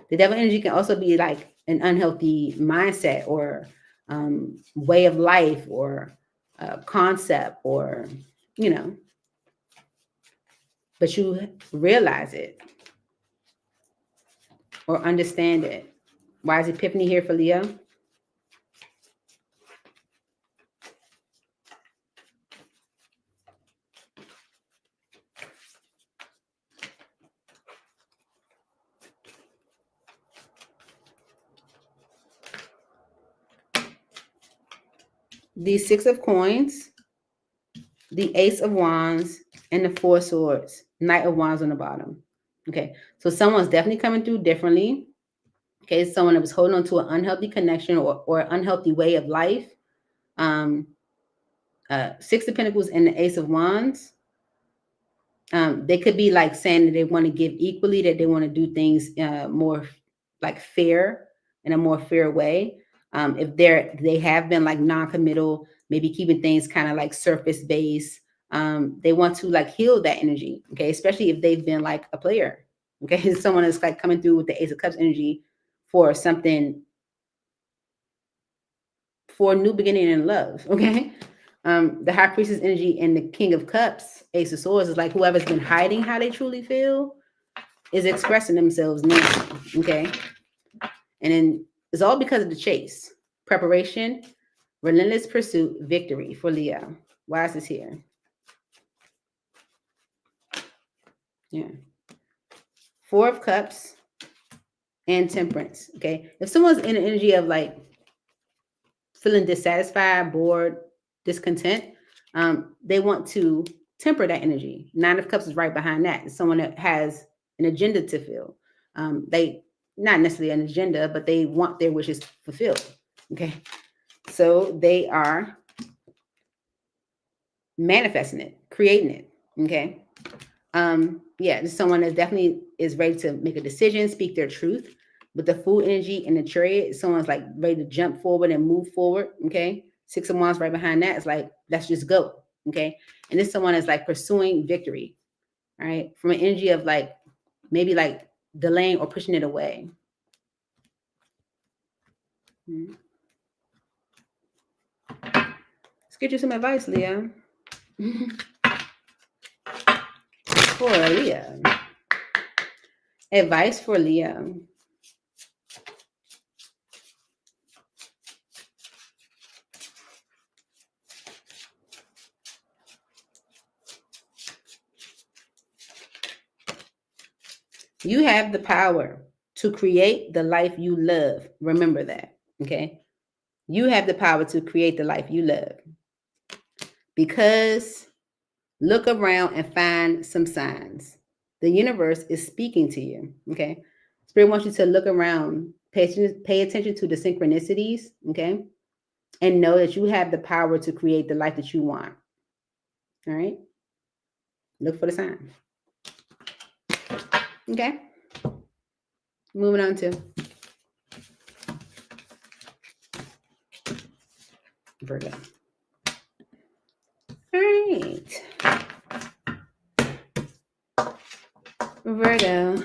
The Devil energy can also be like an unhealthy mindset or way of life or concept or, but you realize it or understand it. Why is epiphany here for Leo? The 6 of Coins, the Ace of Wands, and the 4 Swords, Knight of Wands on the bottom. Okay, so someone's definitely coming through differently. Okay, someone that was holding on to an unhealthy connection or unhealthy way of life. Six of Pentacles and the Ace of Wands. They could be like saying that they want to give equally, that they want to do things more like fair, in a more fair way. If they have been like non-committal, maybe keeping things kind of like surface based. They want to like heal that energy, okay? Especially if they've been like a player, okay? Someone is like coming through with the Ace of Cups energy for something, for a new beginning in love, okay? The High Priestess energy and the King of Cups, Ace of Swords, is like whoever's been hiding how they truly feel is expressing themselves now, okay? And then it's all because of the chase, preparation, relentless pursuit, victory for Leo. Why is this here? Yeah. Four of Cups and Temperance, okay? If someone's in an energy of like feeling dissatisfied, bored, discontent, they want to temper that energy. Nine of Cups is right behind that. It's someone that has an agenda to fill. They, not necessarily an agenda, but they want their wishes fulfilled. Okay. So they are manifesting it, creating it. Okay. Yeah, just someone that definitely is ready to make a decision, speak their truth. With the Fool energy and the Chariot, someone's like ready to jump forward and move forward. Okay. Six of Wands right behind that is like, let's just go. Okay. And this someone is like pursuing victory. All right. From an energy of like, maybe like delaying or pushing it away. Let's get you some advice, Leo. For Leo. Advice for Leo. You have the power to create the life you love. Remember that, okay? You have the power to create the life you love. Because look around and find some signs. The universe is speaking to you, okay? Spirit wants you to look around, pay attention to the synchronicities, okay? And know that you have the power to create the life that you want, all right? Look for the signs. Okay? Moving on to Virgo. All right. Virgo.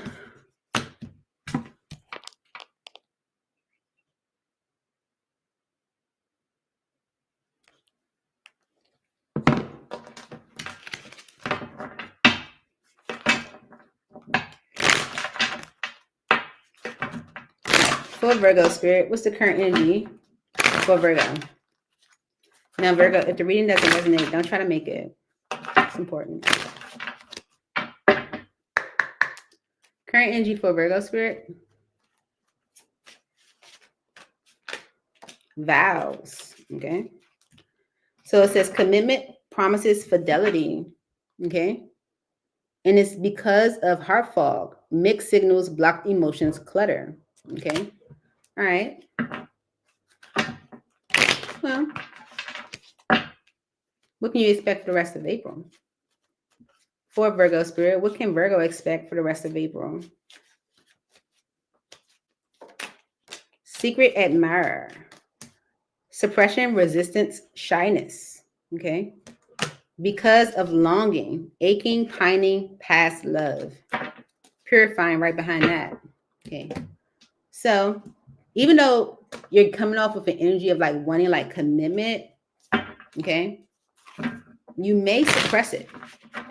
For Virgo, Spirit, what's the current energy for Virgo? Now, Virgo, if the reading doesn't resonate, don't try to make it. It's important. Current energy for Virgo, Spirit. Vows, okay? So it says commitment, promises, fidelity, okay? And it's because of heart fog, mixed signals, blocked emotions, clutter, okay? All right. Well, what can you expect for the rest of April? For Virgo, Spirit, what can Virgo expect for the rest of April? Secret admirer. Suppression, resistance, shyness, okay? Because of longing, aching, pining, past love. Purifying right behind that, okay? So even though you're coming off with an energy of like wanting like commitment, okay, you may suppress it.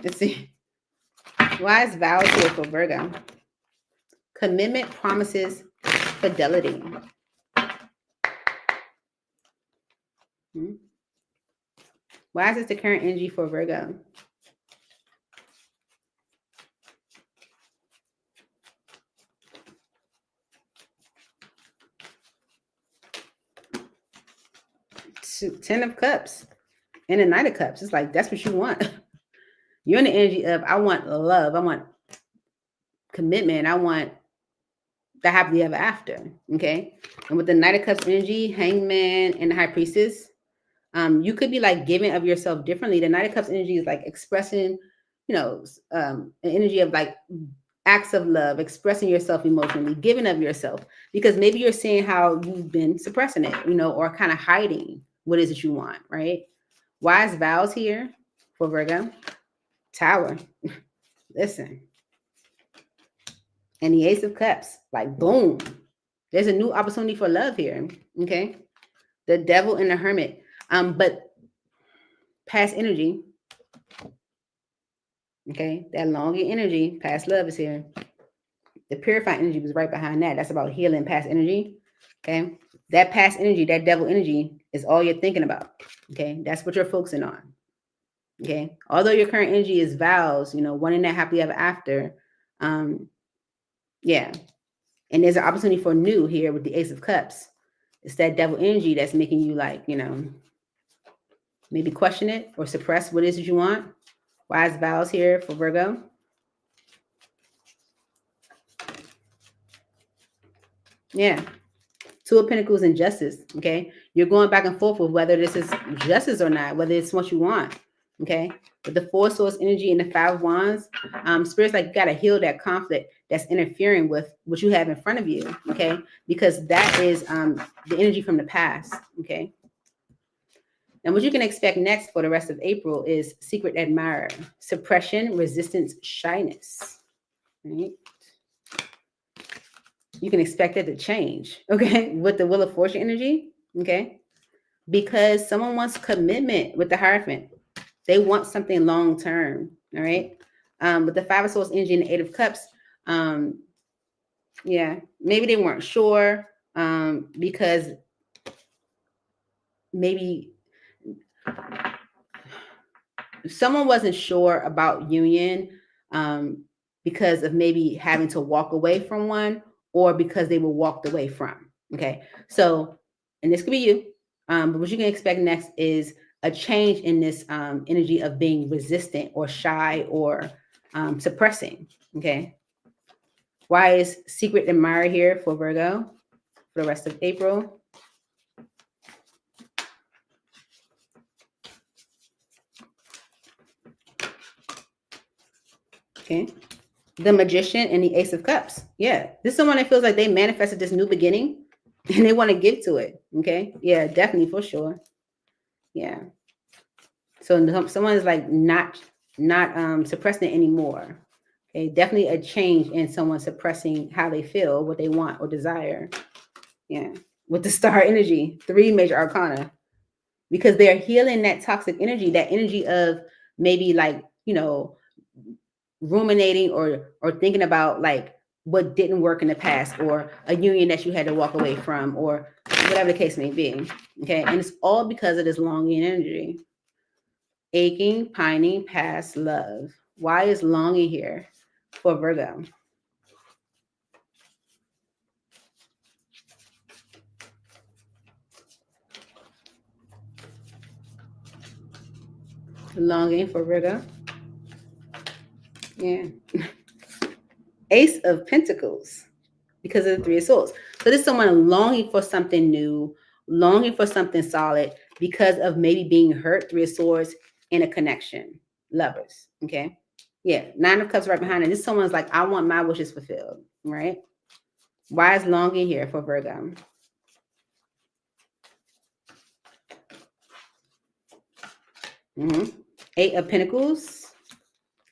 Let's see. Why is vows here for Virgo? Commitment, promises, fidelity. Why is this the current energy for Virgo? Ten of Cups and the Knight of Cups. It's like, that's what you want. You're in the energy of, I want love. I want commitment. I want the happily ever after. Okay. And with the Knight of Cups energy, Hangman, and the High Priestess, You could be like giving of yourself differently. The Knight of Cups energy is like expressing, an energy of like acts of love, expressing yourself emotionally, giving of yourself, because maybe you're seeing how you've been suppressing it, or kind of hiding what is it you want, right? Wise vows here for Virgo. Tower. Listen. And the Ace of Cups, like boom. There's a new opportunity for love here, okay? The Devil and the Hermit. But past energy, okay? That longing energy, past love is here. The purifying energy was right behind that. That's about healing past energy, okay? That past energy, that devil energy is all you're thinking about, okay? That's what you're focusing on, okay? Although your current energy is vows, wanting that happily ever after, yeah. And there's an opportunity for new here with the Ace of Cups. It's that devil energy that's making you like, maybe question it or suppress what it is that you want. Wise vows here for Virgo. Yeah. Two of Pentacles and Justice, okay? You're going back and forth with whether this is justice or not, whether it's what you want, okay? With the Four Swords energy and the Five of Wands, Spirit's like you got to heal that conflict that's interfering with what you have in front of you, okay? Because that is the energy from the past, okay? And what you can expect next for the rest of April is Secret Admirer, suppression, resistance, shyness, right? You can expect that to change, okay? With the Wheel of Fortune energy, okay? Because someone wants commitment with the Hierophant. They want something long-term, all right? With the Five of Swords energy and the Eight of Cups, yeah, maybe they weren't sure because maybe someone wasn't sure about union because of maybe having to walk away from one or because they were walked away from, okay? So, and this could be you, but what you can expect next is a change in this energy of being resistant or shy or suppressing, okay? Why is Secret Admirer here for Virgo for the rest of April? Okay. The Magician and the Ace of Cups. Yeah. This is someone that feels like they manifested this new beginning and they want to give to it. Okay. Yeah, definitely for sure. Yeah. So someone is like not suppressing it anymore. Okay. Definitely a change in someone suppressing how they feel, what they want or desire. Yeah. With the Star energy, 3 major arcana. Because they're healing that toxic energy, that energy of maybe like, ruminating or thinking about like what didn't work in the past or a union that you had to walk away from or whatever the case may be. Okay. And it's all because of this longing energy. Aching, pining, past love. Why is longing here for Virgo? Longing for Virgo. Yeah. Ace of Pentacles because of the Three of Swords. So this is someone longing for something new, longing for something solid because of maybe being hurt. Three of Swords in a connection. Lovers. Okay. Yeah. 9 of Cups right behind it. This someone's like, I want my wishes fulfilled. Right. Why is longing here for Virgo? Mm-hmm. 8 of Pentacles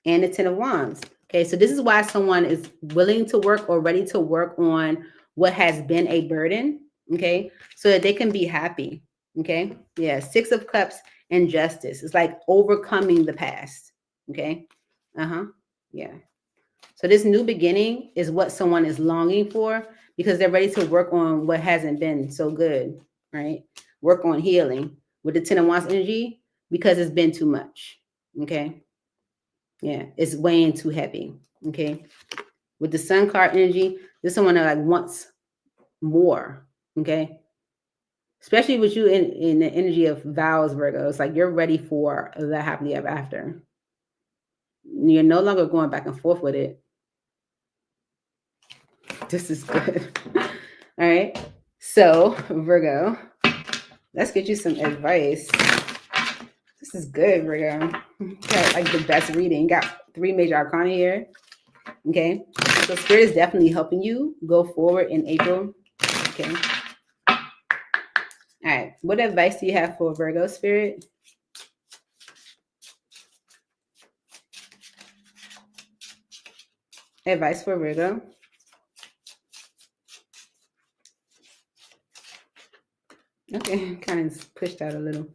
and the 10 of Wands. Okay, so this is why someone is willing to work or ready to work on what has been a burden, okay, so that they can be happy, okay? Yeah, 6 of Cups and Justice. It's like overcoming the past, okay? Yeah. So this new beginning is what someone is longing for because they're ready to work on what hasn't been so good, right? Work on healing with the 10 of Wands energy because it's been too much, okay? Yeah, it's weighing too heavy. Okay. With the Sun card energy, there's someone that like wants more. Okay. Especially with you in the energy of vows, Virgo. It's like you're ready for the happily ever after. You're no longer going back and forth with it. This is good. All right. So, Virgo, Let's get you some advice. This is good, Virgo. Got like the best reading. Got 3 major arcana here. Okay. So Spirit is definitely helping you go forward in April. Okay. All right. What advice do you have for Virgo, Spirit? Advice for Virgo. Okay, kind of pushed out a little.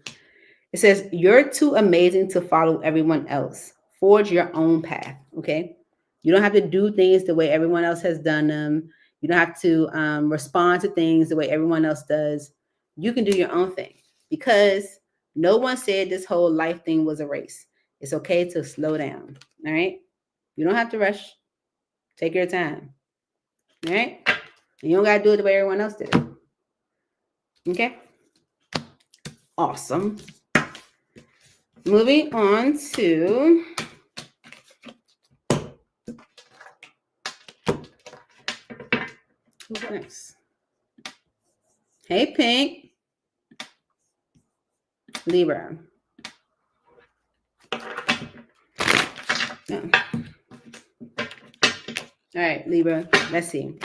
It says, you're too amazing to follow everyone else. Forge your own path, okay? You don't have to do things the way everyone else has done them. You don't have to respond to things the way everyone else does. You can do your own thing because no one said this whole life thing was a race. It's okay to slow down, all right? You don't have to rush. Take your time, all right? And you don't got to do it the way everyone else did it, okay? Awesome. Moving on to who's next? Hey, Pink. Libra. Oh. All right, Libra. Let's see.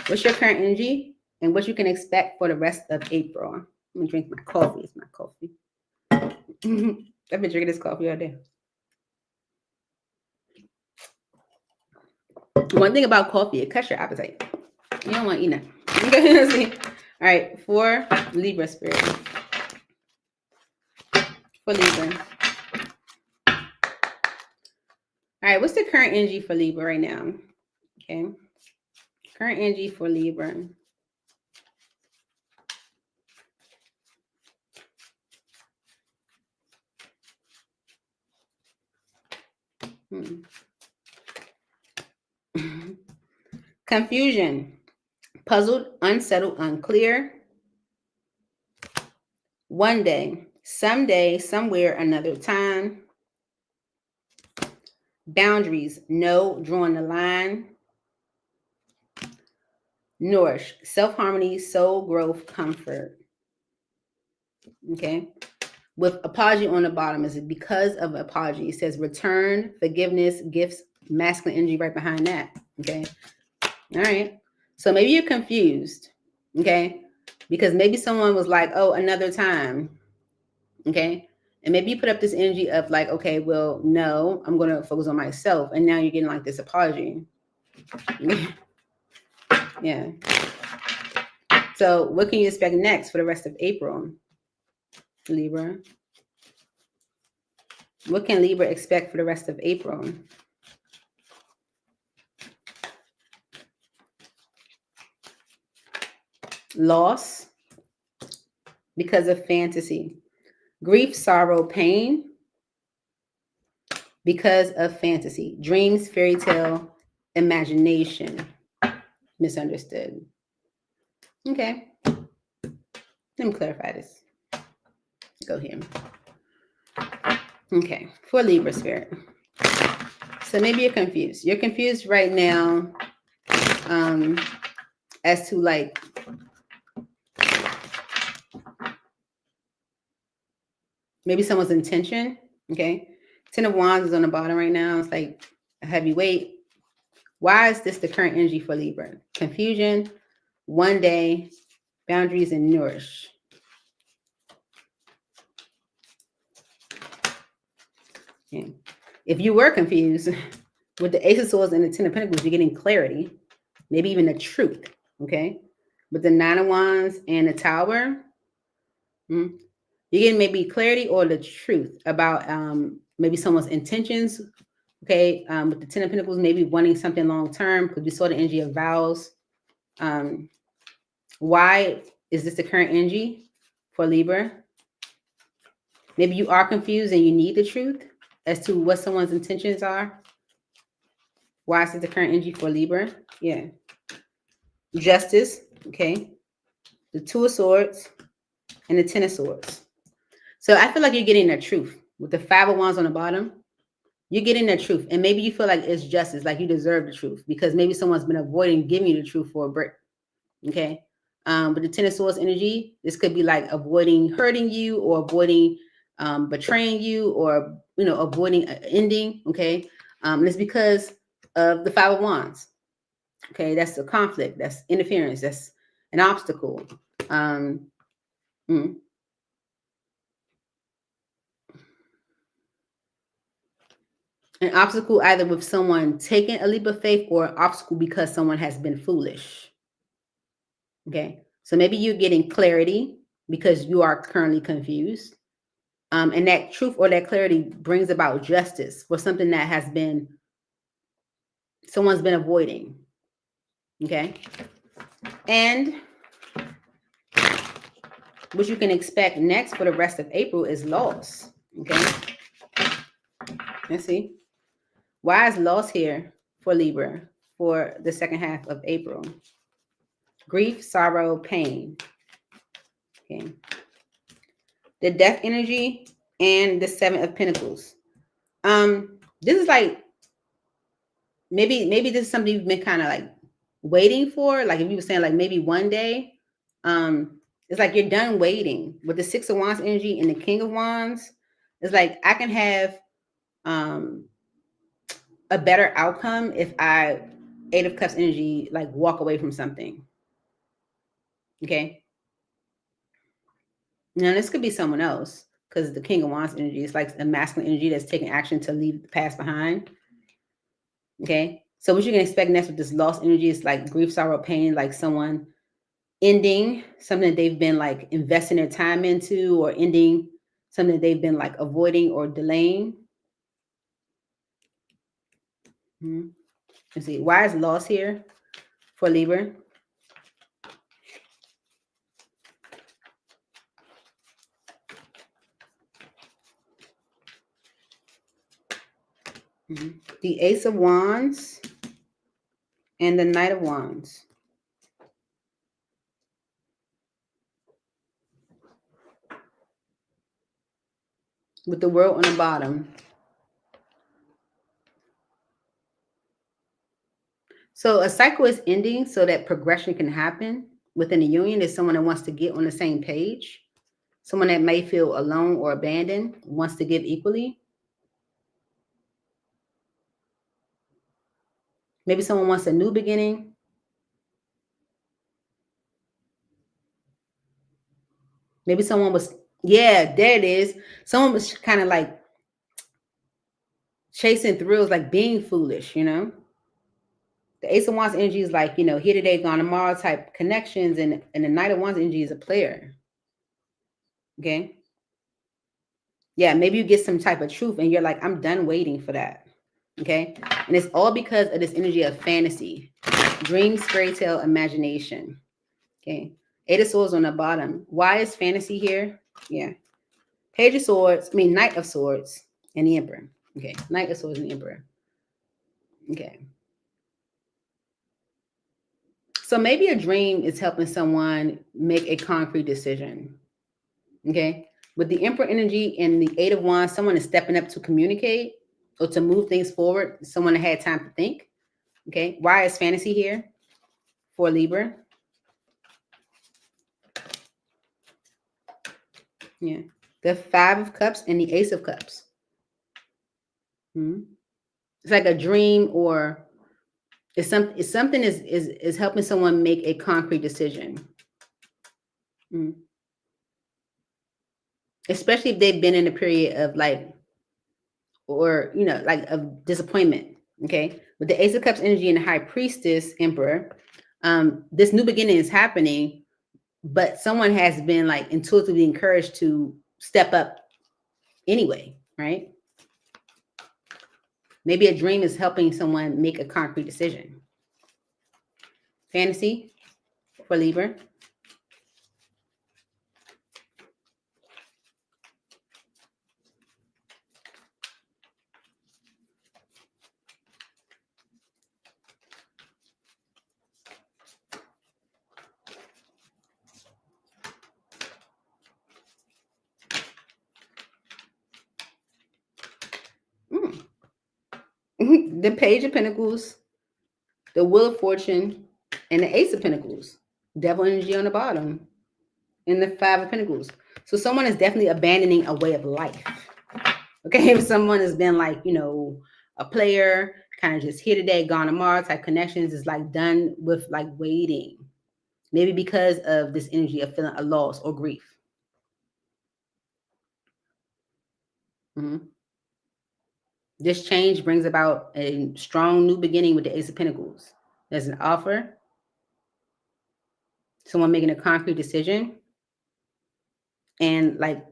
What's your current energy and what you can expect for the rest of April? I'm gonna drink my coffee. It's my coffee. I've been drinking this coffee all day. One thing about coffee, it cuts your appetite. You don't want to eat that. Okay, let's see. All right, for Libra, Spirit. For Libra. All right, what's the current energy for Libra right now? Okay. Current energy for Libra. Confusion. Puzzled, unsettled, unclear. One day, someday, somewhere, another time. Boundaries. No, drawing the line. Nourish. Self-harmony, soul growth, comfort. Okay. With apology on the bottom, is it because of apology? It says return, forgiveness, gifts, masculine energy right behind that. Okay. All right. So maybe you're confused. Okay. Because maybe someone was like, oh, another time. Okay. And maybe you put up this energy of like, okay, well, no, I'm going to focus on myself. And now you're getting like this apology. Yeah. So what can you expect next for the rest of April, Libra? What can Libra expect for the rest of April? Loss because of fantasy. Grief, sorrow, pain because of fantasy. Dreams, fairy tale, imagination. Misunderstood. Okay. Let me clarify this. Go here. Okay. For Libra, Spirit. So maybe you're confused. You're confused right now as to like maybe someone's intention. Okay. 10 of Wands is on the bottom right now. It's like a heavy weight. Why is this the current energy for Libra? Confusion, one day, boundaries, and nourish. Okay. If you were confused with the Ace of Swords and the 10 of Pentacles, you're getting clarity, maybe even the truth. Okay. With the 9 of Wands and the Tower, you're getting maybe clarity or the truth about maybe someone's intentions. Okay, with the 10 of Pentacles, maybe wanting something long term, because we saw the energy of vows. Why is this the current energy for Libra? Maybe you are confused and you need the truth as to what someone's intentions are. Why is it the current energy for Libra? Yeah. Justice, okay. The 2 of Swords and the 10 of Swords. So I feel like you're getting the truth. With the 5 of Wands on the bottom, you're getting the truth. And maybe you feel like it's justice, like you deserve the truth, because maybe someone's been avoiding giving you the truth for a break. Okay. With the Ten of Swords energy, this could be like avoiding hurting you or avoiding betraying you or, avoiding an ending. Okay. And it's because of the Five of Wands. Okay. That's a conflict. That's interference. That's an obstacle. Um, mm. An obstacle either with someone taking a leap of faith or an obstacle because someone has been foolish. Okay. So maybe you're getting clarity because you are currently confused. And that truth or that clarity brings about justice for something that has been, someone's been avoiding. Okay. And what you can expect next for the rest of April is loss. Okay. Let's see. Why is loss here for Libra for the second half of April? Grief, sorrow, pain. Okay. The Death energy and the Seven of Pentacles. This is like maybe this is something you've been kind of like waiting for. Like if you were saying like maybe one day, it's like you're done waiting. With the Six of Wands energy and the King of Wands, it's like I can have a better outcome if I, Eight of Cups energy, like walk away from something. Okay. Now this could be someone else because the King of Wands energy is like a masculine energy that's taking action to leave the past behind. Okay. So what you can expect next with this lost energy is like grief, sorrow, pain, like someone ending something that they've been like investing their time into, or ending something that they've been like avoiding or delaying. Let's see. Why is loss here for Libra? The Ace of Wands and the Knight of Wands. With the World on the bottom. So a cycle is ending so that progression can happen within a union. Is someone that wants to get on the same page. Someone that may feel alone or abandoned wants to give equally. Maybe someone wants a new beginning. Maybe someone was, yeah, there it is. Someone was kind of like chasing thrills, like being foolish, The Ace of Wands energy is like, here today, gone tomorrow type connections. And the Knight of Wands energy is a player. Okay. Yeah, maybe you get some type of truth and you're like, I'm done waiting for that. Okay. And it's all because of this energy of fantasy, dreams, fairy tale, imagination. Okay. Eight of Swords on the bottom. Why is fantasy here? Yeah. Page of Swords, Knight of Swords and the Emperor. Okay. Knight of Swords and the Emperor. Okay. So maybe a dream is helping someone make a concrete decision. Okay. With the Emperor energy and the Eight of Wands, someone is stepping up to communicate or to move things forward. Someone that had time to think. Okay. Why is fantasy here for Libra? Yeah. The Five of Cups and the Ace of Cups. It's like a dream, or it's something is helping someone make a concrete decision. Especially if they've been in a period of like, or like of disappointment. Okay. With the Ace of Cups energy and the High Priestess Emperor, this new beginning is happening, but someone has been like intuitively encouraged to step up anyway, right? Maybe a dream is helping someone make a concrete decision. Fantasy for Libra. The Page of Pentacles, the Wheel of Fortune, and the Ace of Pentacles. Devil energy on the bottom. In the Five of Pentacles. So someone is definitely abandoning a way of life. Okay, if someone has been like, you know, a player, kind of just here today, gone tomorrow type connections, is like done with like waiting. Maybe because of this energy of feeling a loss or grief. This change brings about a strong new beginning with the Ace of Pentacles. There's an offer, someone making a concrete decision, and like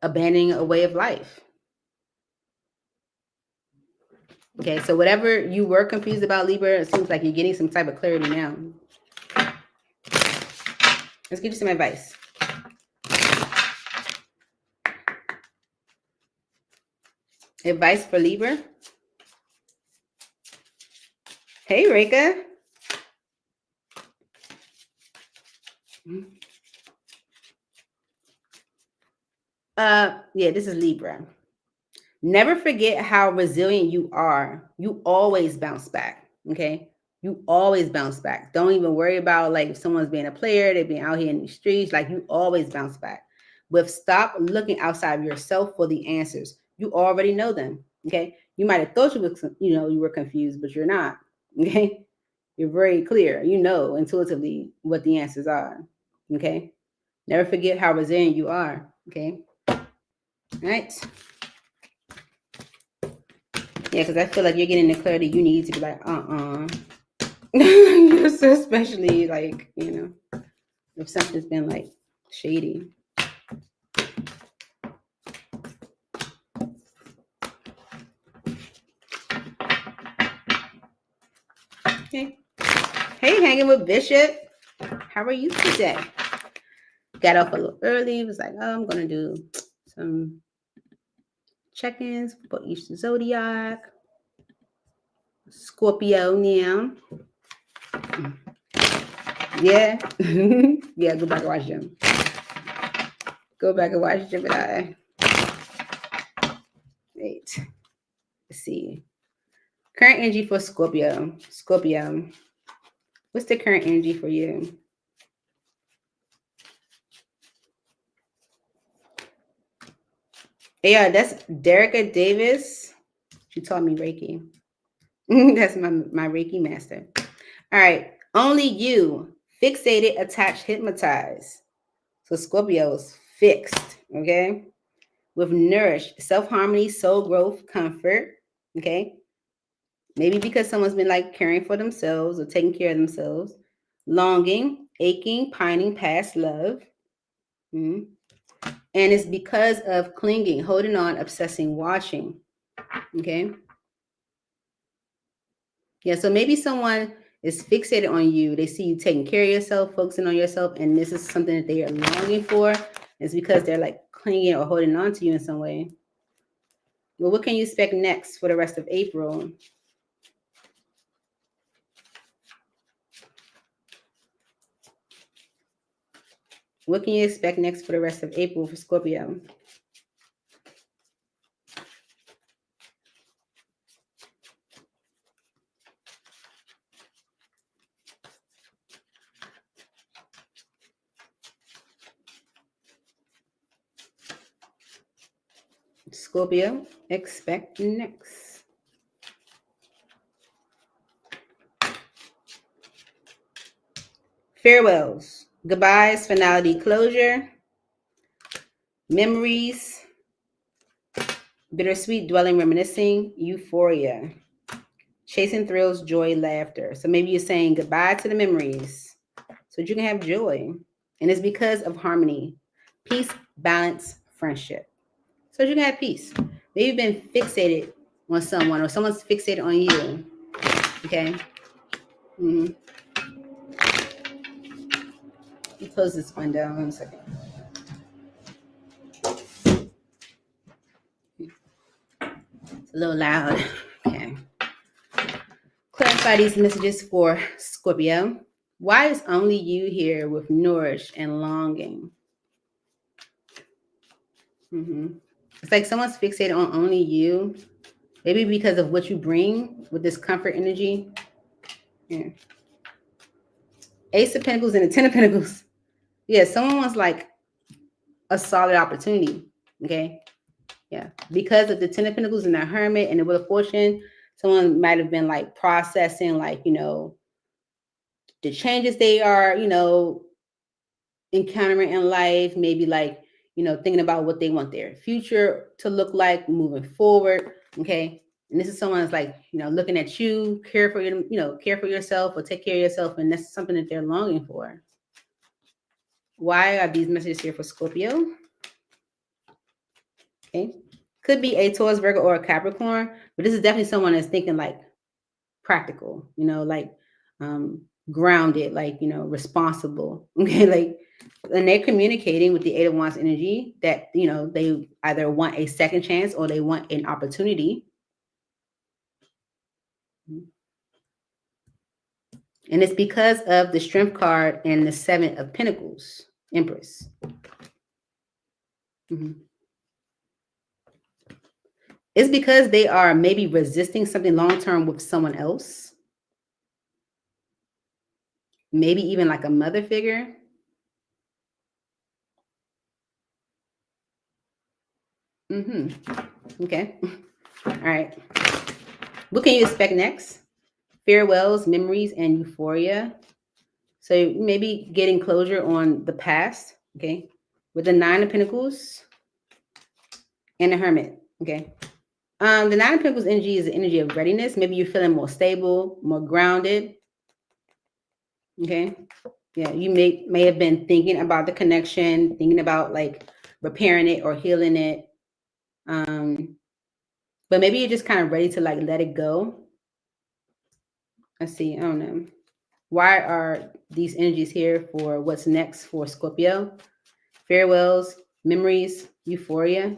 abandoning a way of life. Okay, so whatever you were confused about, Libra, it seems like you're getting some type of clarity now. Let's give you some advice. Advice for Libra. Hey, Reka. Yeah, this is Libra. Never forget how resilient you are. You always bounce back. Okay. You always bounce back. Don't even worry about like if someone's being a player, they've been out here in the streets. Like you always bounce back. But stop looking outside of yourself for the answers. You already know them. Okay. You might have thought you were confused, but you're not. Okay. You're very clear. You know intuitively what the answers are. Okay. Never forget how resilient you are. Okay. All right. Yeah, because I feel like you're getting the clarity you need to be like, especially like, you know, if something's been like shady. Okay. Hey, hanging with Bishop. How are you today? Got off a little early. Was like, oh, I'm going to do some check-ins for each zodiac. Scorpio now. Yeah. Yeah, go back and watch them. Go back and watch Gemini. Wait. Let's see. Current energy for Scorpio. Scorpio. What's the current energy for you? Yeah, that's Derica Davis. She taught me Reiki. That's my Reiki master. All right. Only you. Fixated, attached, hypnotized. So Scorpio's fixed. Okay. With nourished, self-harmony, soul growth, comfort. Okay. Maybe because someone's been like caring for themselves or taking care of themselves. Longing, aching, pining, past love. And it's because of clinging, holding on, obsessing, watching. Okay. Yeah. So maybe someone is fixated on you. They see you taking care of yourself, focusing on yourself, and this is something that they are longing for. It's because they're like clinging or holding on to you in some way. Well, what can you expect next for the rest of April? What can you expect next for the rest of April for Scorpio? Scorpio, expect next. Farewells, goodbyes, finality, closure, memories, bittersweet, dwelling, reminiscing, euphoria, chasing thrills, joy, laughter. So maybe you're saying goodbye to the memories so that you can have joy. And it's because of harmony, peace, balance, friendship. So you can have peace. Maybe you've been fixated on someone or someone's fixated on you. Okay. Let me close this window. 1 second. It's a little loud. Okay. Clarify these messages for Scorpio. Why is only you here with nourish and longing? It's like someone's fixated on only you. Maybe because of what you bring with this comfort energy. Yeah. Ace of Pentacles and the Ten of Pentacles. Yeah, someone wants like a solid opportunity. Okay. Yeah. Because of the Ten of Pentacles and the Hermit and the Wheel of Fortune, someone might have been like processing, like, you know, the changes they are, you know, encountering in life, maybe like, you know, thinking about what they want their future to look like moving forward. Okay. And this is someone that's like, you know, looking at you, care for you, you know, care for yourself or take care of yourself. And that's something that they're longing for. Why are these messages here for Scorpio? Okay. Could be a Taurus, Virgo, or a Capricorn, but this is definitely someone that's thinking like practical, you know, like grounded, like, you know, responsible. Okay. Like, and they're communicating with the Eight of Wands energy that, you know, they either want a second chance or they want an opportunity. And it's because of the Strength card and the Seven of Pentacles, Empress. It's because they are maybe resisting something long-term with someone else. Maybe even like a mother figure. Okay. All right. What can you expect next? Farewells, memories, and euphoria. So maybe getting closure on the past. Okay. With the Nine of Pentacles and the Hermit. Okay. The Nine of Pentacles energy is the energy of readiness. Maybe you're feeling more stable, more grounded. Okay. Yeah, you may have been thinking about the connection, thinking about like repairing it or healing it. But maybe you're just kind of ready to like let it go. Let's see. I don't know. Why are these energies here for what's next for Scorpio? Farewells, memories, euphoria.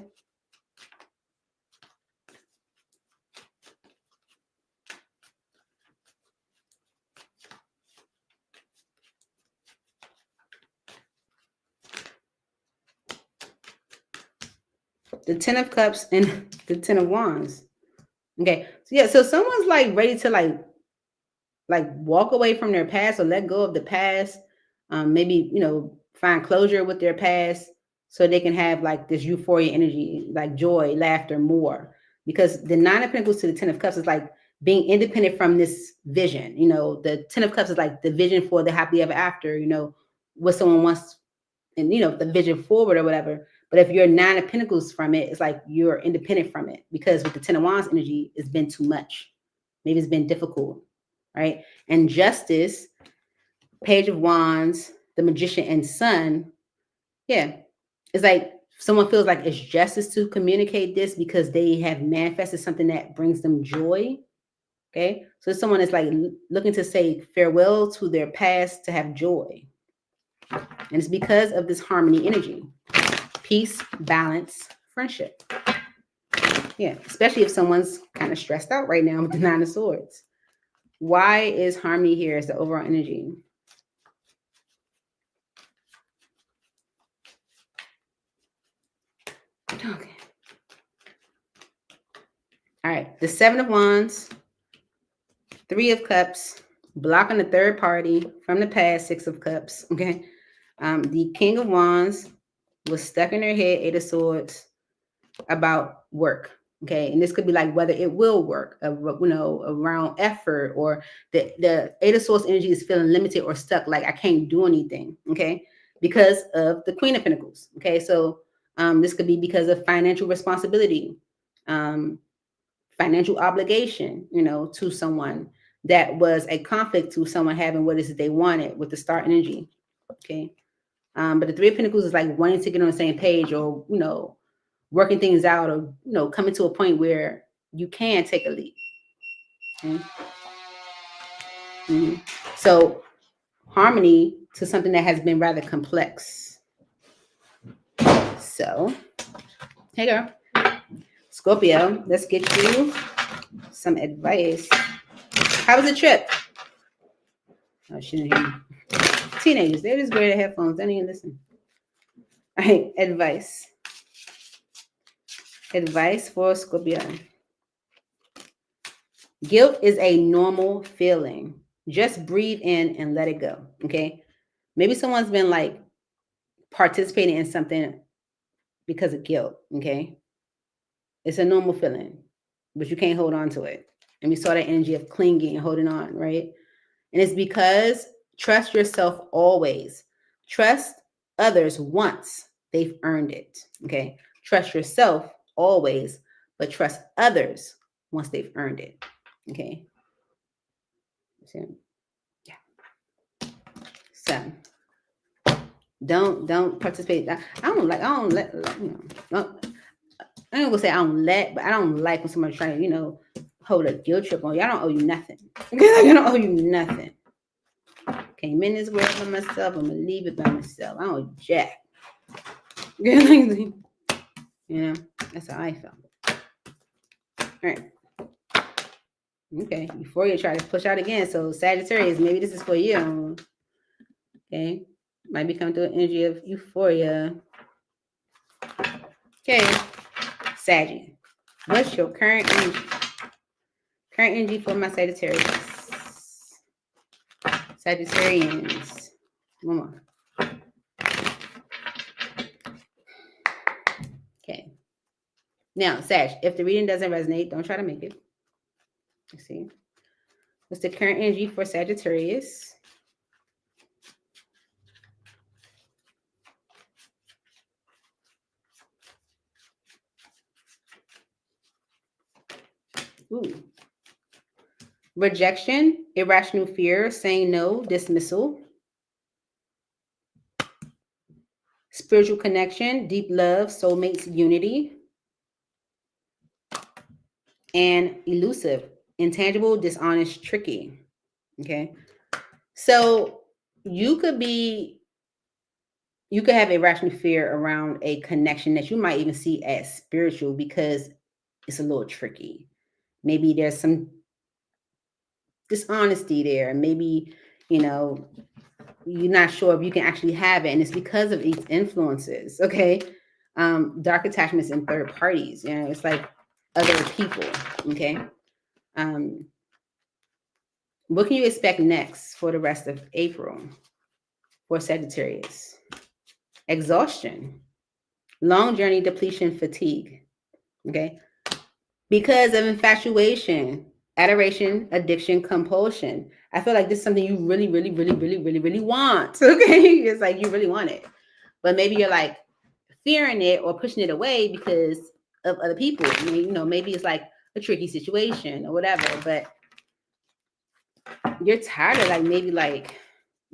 The Ten of Cups and the Ten of Wands. Okay. So yeah, so someone's like ready to like walk away from their past or let go of the past. Maybe, you know, find closure with their past so they can have like this euphoria energy, like joy, laughter more. Because the Nine of Pentacles to the Ten of Cups is like being independent from this vision. You know, the Ten of Cups is like the vision for the happily ever after, you know, what someone wants and, you know, the vision forward or whatever. But if you're Nine of Pentacles from it, it's like you're independent from it because with the Ten of Wands energy, it's been too much. Maybe it's been difficult, right? And Justice, Page of Wands, the Magician, and Sun. Yeah, it's like someone feels like it's justice to communicate this because they have manifested something that brings them joy. Okay, so someone is like looking to say farewell to their past to have joy. And it's because of this harmony energy. Peace, balance, friendship. Yeah, especially if someone's kind of stressed out right now with the Nine of Swords. Why is harmony here as the overall energy? Okay. All right. The Seven of Wands, Three of Cups, blocking the third party from the past, Six of Cups. Okay. The King of Wands was stuck in her head, Eight of Swords, about work. Okay. And this could be like whether it will work, you know, around effort, or the Eight of Swords energy is feeling limited or stuck, like I can't do anything. Okay. Because of the Queen of Pentacles. Okay. So this could be because of financial responsibility, financial obligation, you know, to someone that was a conflict to someone having what is it they wanted with the Star energy. Okay. But the Three of Pentacles is like wanting to get on the same page, or, you know, working things out, or, you know, coming to a point where you can take a leap. Okay? So harmony to something that has been rather complex. So, hey girl, Scorpio, let's get you some advice. How was the trip? Oh, she didn't hear me. Teenagers, they just wear the headphones. They don't even listen. All right, advice. Advice for Scorpio. Guilt is a normal feeling. Just breathe in and let it go. Okay. Maybe someone's been like participating in something because of guilt. Okay. It's a normal feeling, but you can't hold on to it. And we saw that energy of clinging and holding on, right? And it's because trust yourself always. Trust others once they've earned it. Okay. Trust yourself always, but trust others once they've earned it. Okay. So, yeah. So don't participate. I don't let, you know, I don't gonna say I don't let, but I don't like when somebody's trying to, you know, hold a guilt trip on you. I don't owe you nothing. I don't owe you nothing. Came in this world by myself. I'm gonna leave it by myself. I don't owe jack. You know, that's how I felt. All right. Okay. Before you try to push out again. So Sagittarius, maybe this is for you. Okay. Might be coming through an energy of euphoria. Okay. Saggy. What's your current energy? Current energy for my Sagittarius. Sagittarians. One more. Okay. Now, Sag, if the reading doesn't resonate, don't try to make it. Let's see. What's the current energy for Sagittarius? Ooh. Rejection, irrational fear, saying no, dismissal. Spiritual connection, deep love, soulmates, unity. And elusive, intangible, dishonest, tricky. Okay. So you could have irrational fear around a connection that you might even see as spiritual because it's a little tricky. Maybe there's some dishonesty there. Maybe, you know, you're not sure if you can actually have it. And it's because of these influences. Okay. Dark attachments and third parties. You know, it's like other people. Okay. What can you expect next for the rest of April for Sagittarius? Exhaustion, long journey, depletion, fatigue. Okay. Because of infatuation, adoration, addiction, compulsion. I feel like this is something you really, really, really, really, really, really want. Okay. It's like you really want it. But maybe you're like fearing it or pushing it away because of other people. I mean, you know, maybe it's like a tricky situation or whatever, but you're tired of like maybe like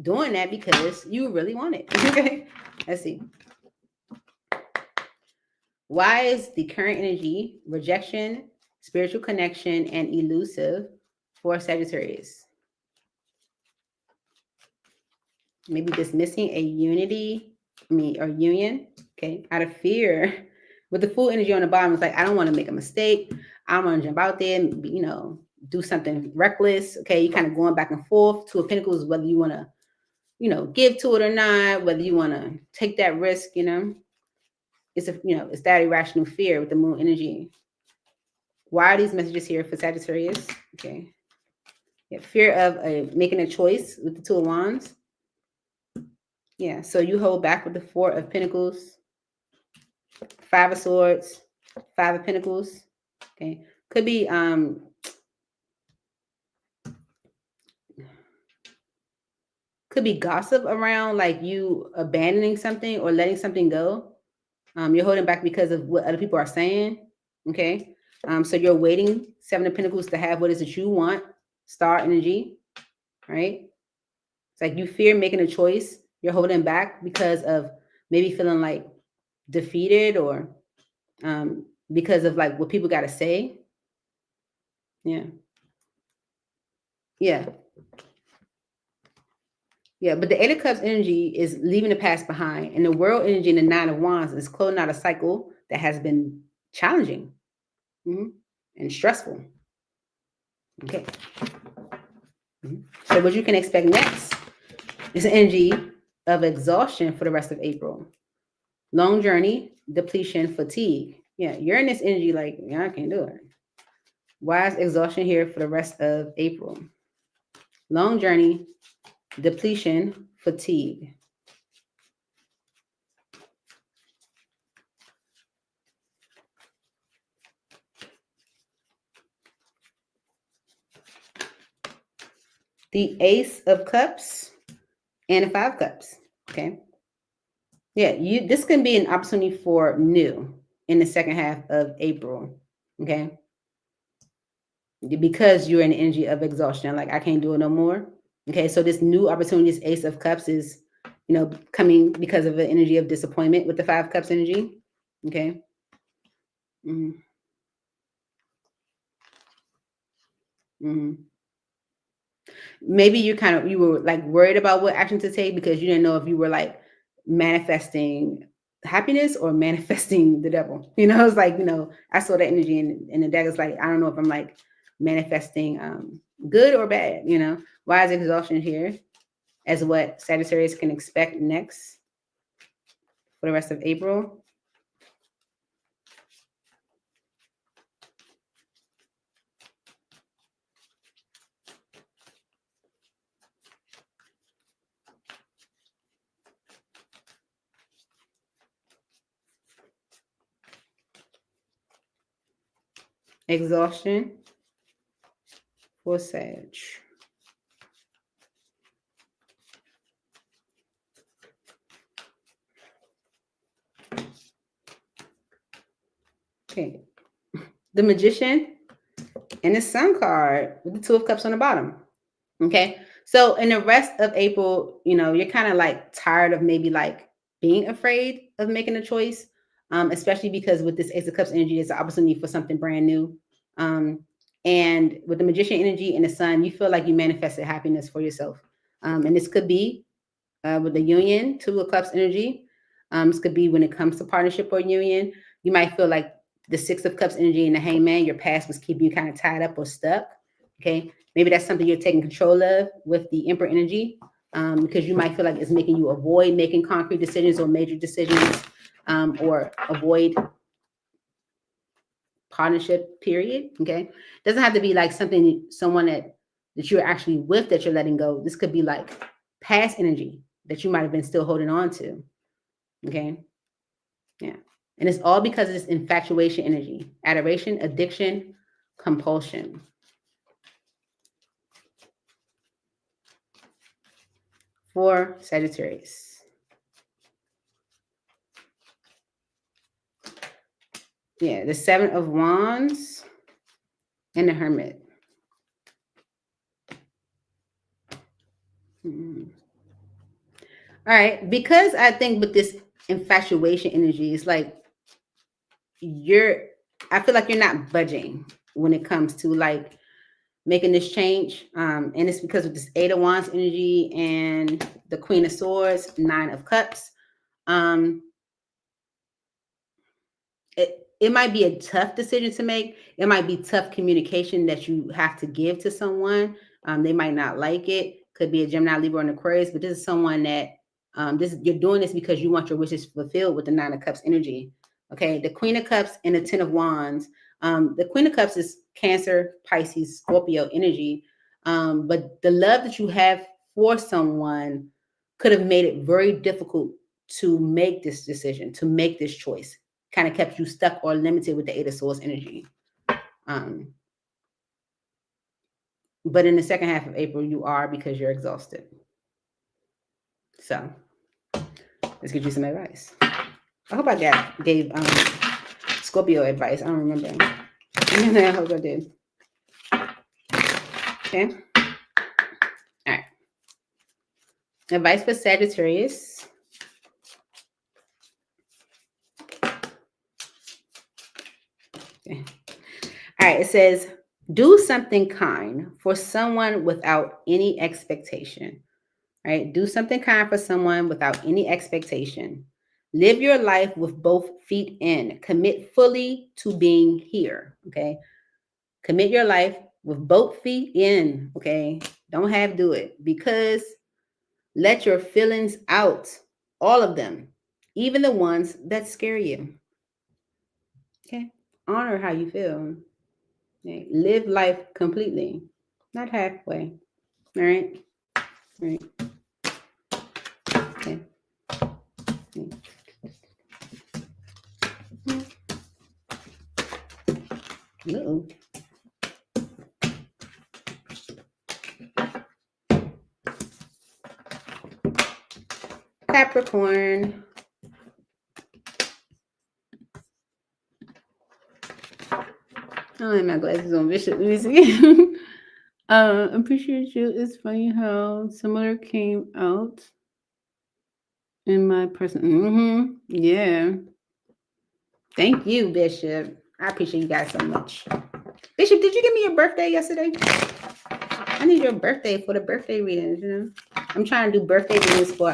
doing that because you really want it. Okay. Let's see. Why is the current energy rejection, spiritual connection, and elusive for Sagittarius? Maybe dismissing a unity, or union, okay, out of fear. With the full energy on the bottom, it's like, I don't want to make a mistake. I don't want to jump out there and, you know, do something reckless. Okay, you're kind of going back and forth. Two of Pentacles, whether you want to, you know, give to it or not, whether you want to take that risk, you know. It's it's that irrational fear with the moon energy. Why are these messages here for Sagittarius? Okay. Yeah, fear of making a choice with the Two of Wands. Yeah, so you hold back with the Four of Pentacles, Five of Swords, Five of Pentacles. Okay. Could be gossip around like you abandoning something or letting something go. You're holding back because of what other people are saying. Okay. So you're waiting, Seven of Pentacles, to have what is it you want, star energy, right? It's like you fear making a choice. You're holding back because of maybe feeling like defeated or because of like what people got to say. Yeah. Yeah. Yeah. But the Eight of Cups energy is leaving the past behind. And the World energy and the Nine of Wands is closing out a cycle that has been challenging and stressful. Okay. So what you can expect next is an energy of exhaustion for the rest of April. Long journey, depletion, fatigue. Yeah, you're in this energy like, yeah, I can't do it. Why is exhaustion here for the rest of April? long journey, depletion, fatigue. The Ace of Cups and the Five Cups. Okay. Yeah, this can be an opportunity for new in the second half of April. Okay. Because you're in the energy of exhaustion, like I can't do it no more. Okay. So this new opportunity, this Ace of Cups is, coming because of the energy of disappointment with the Five Cups energy. Okay. Mm-hmm. Mm-hmm. Maybe you were like worried about what action to take because you didn't know if you were like manifesting happiness or manifesting the devil. It's like, I saw that energy and the dagger's like, I don't know if I'm like manifesting good or bad. Why is exhaustion here as what Sagittarius can expect next for the rest of April? Exhaustion for Sag. Okay. The Magician and the Sun card with the Two of Cups on the bottom. Okay. So in the rest of April, you're kind of like tired of maybe like being afraid of making a choice, especially because with this Ace of Cups energy, it's an opportunity for something brand new. And with the Magician energy and the Sun, you feel like you manifested happiness for yourself. And this could be with the Union, Two of Cups energy. This could be when it comes to partnership or union. You might feel like the Six of Cups energy and the Hangman, your past was keeping you kind of tied up or stuck. Okay. Maybe that's something you're taking control of with the Emperor energy, because you might feel like it's making you avoid making concrete decisions or major decisions, or avoid partnership, period. Okay. Doesn't have to be like someone that you're actually with that you're letting go. This could be like past energy that you might have been still holding on to. Okay. Yeah. And it's all because of this infatuation energy, adoration, addiction, compulsion. For Sagittarius. Yeah, the Seven of Wands and the Hermit. Mm-hmm. All right, because I think with this infatuation energy, it's like I feel like you're not budging when it comes to like making this change. And it's because of this Eight of Wands energy and the Queen of Swords, Nine of Cups. It might be a tough decision to make. It might be tough communication that you have to give to someone. They might not like it. Could be a Gemini, Libra, and Aquarius, but this is someone that you're doing this because you want your wishes fulfilled with the Nine of Cups energy. Okay, the Queen of Cups and the Ten of Wands. The Queen of Cups is Cancer, Pisces, Scorpio energy. But the love that you have for someone could have made it very difficult to make this decision, to make this choice. Kind of kept you stuck or limited with the Eight of Swords energy. But in the second half of April, you are, because you're exhausted. So let's get you some advice. I hope I gave Scorpio advice. I don't remember. I hope I did. Okay. All right. Advice for Sagittarius. Okay. All right. It says, do something kind for someone without any expectation. Right? Do something kind for someone without any expectation. Live your life with both feet in. Commit fully to being here. Okay. Commit your life with both feet in. Okay. Don't have to do it, because let your feelings out. All of them, even the ones that scare you. Okay. Honor how you feel. Okay. Live life completely, not halfway. All right. All right. Okay. Uh-oh. Capricorn. I don't have my glasses on, Bishop. Let me see. Appreciate you. It's funny how similar came out in my person. Yeah. Thank you, Bishop. I appreciate you guys so much. Bishop, did you give me your birthday yesterday? I need your birthday for the birthday readings, you know. I'm trying to do birthday readings for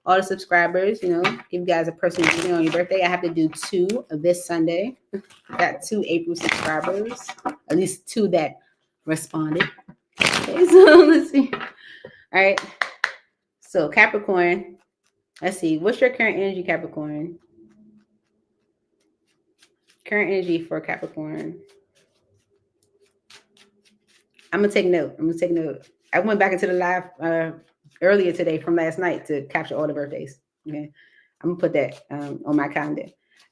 all the subscribers, you know, give you guys a personal reading on your birthday. I have to do 2 this Sunday. Got 2 April subscribers, at least 2 that responded. Okay, so let's see. All right. So Capricorn, let's see. What's your current energy, Capricorn? Current energy for Capricorn. I'm gonna take note. I went back into the live earlier today from last night to capture all the birthdays. Okay, I'm gonna put that on my calendar.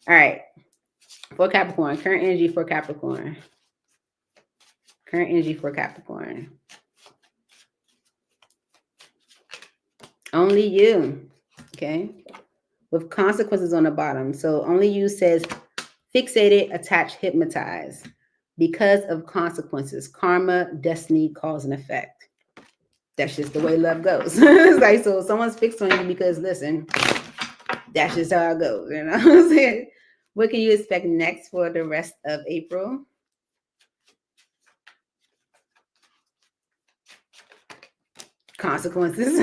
All right, for Capricorn, current energy for Capricorn. Current energy for Capricorn. Only you. Okay, with consequences on the bottom. So only you says fixated, attached, hypnotized. Because of consequences, karma, destiny, cause and effect. That's just the way love goes. It's like, so someone's fixed on you because, listen, that's just how it goes. You know what I'm saying? What can you expect next for the rest of April? Consequences.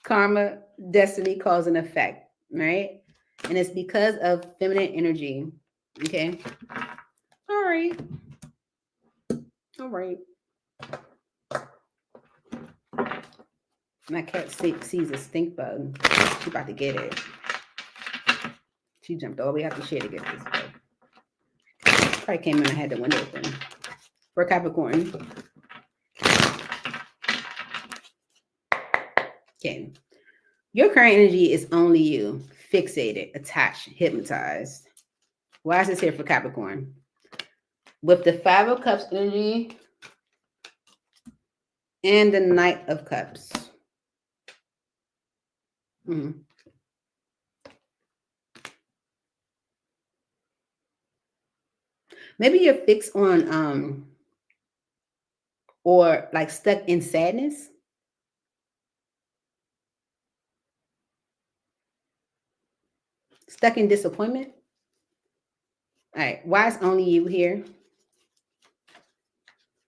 Karma, destiny, cause and effect, right? And it's because of feminine energy. Okay. All right. All right. My cat sees a stink bug. She's about to get it. She jumped all the way out the shed to get this bug. Probably came in and had the window open. For Capricorn. Okay. Your current energy is only you. Fixated, attached, hypnotized. Why is this here for Capricorn? With the 5 of Cups energy and the Knight of Cups. Maybe you're fixed on or like stuck in sadness. Stuck in disappointment. All right. Why is only you here?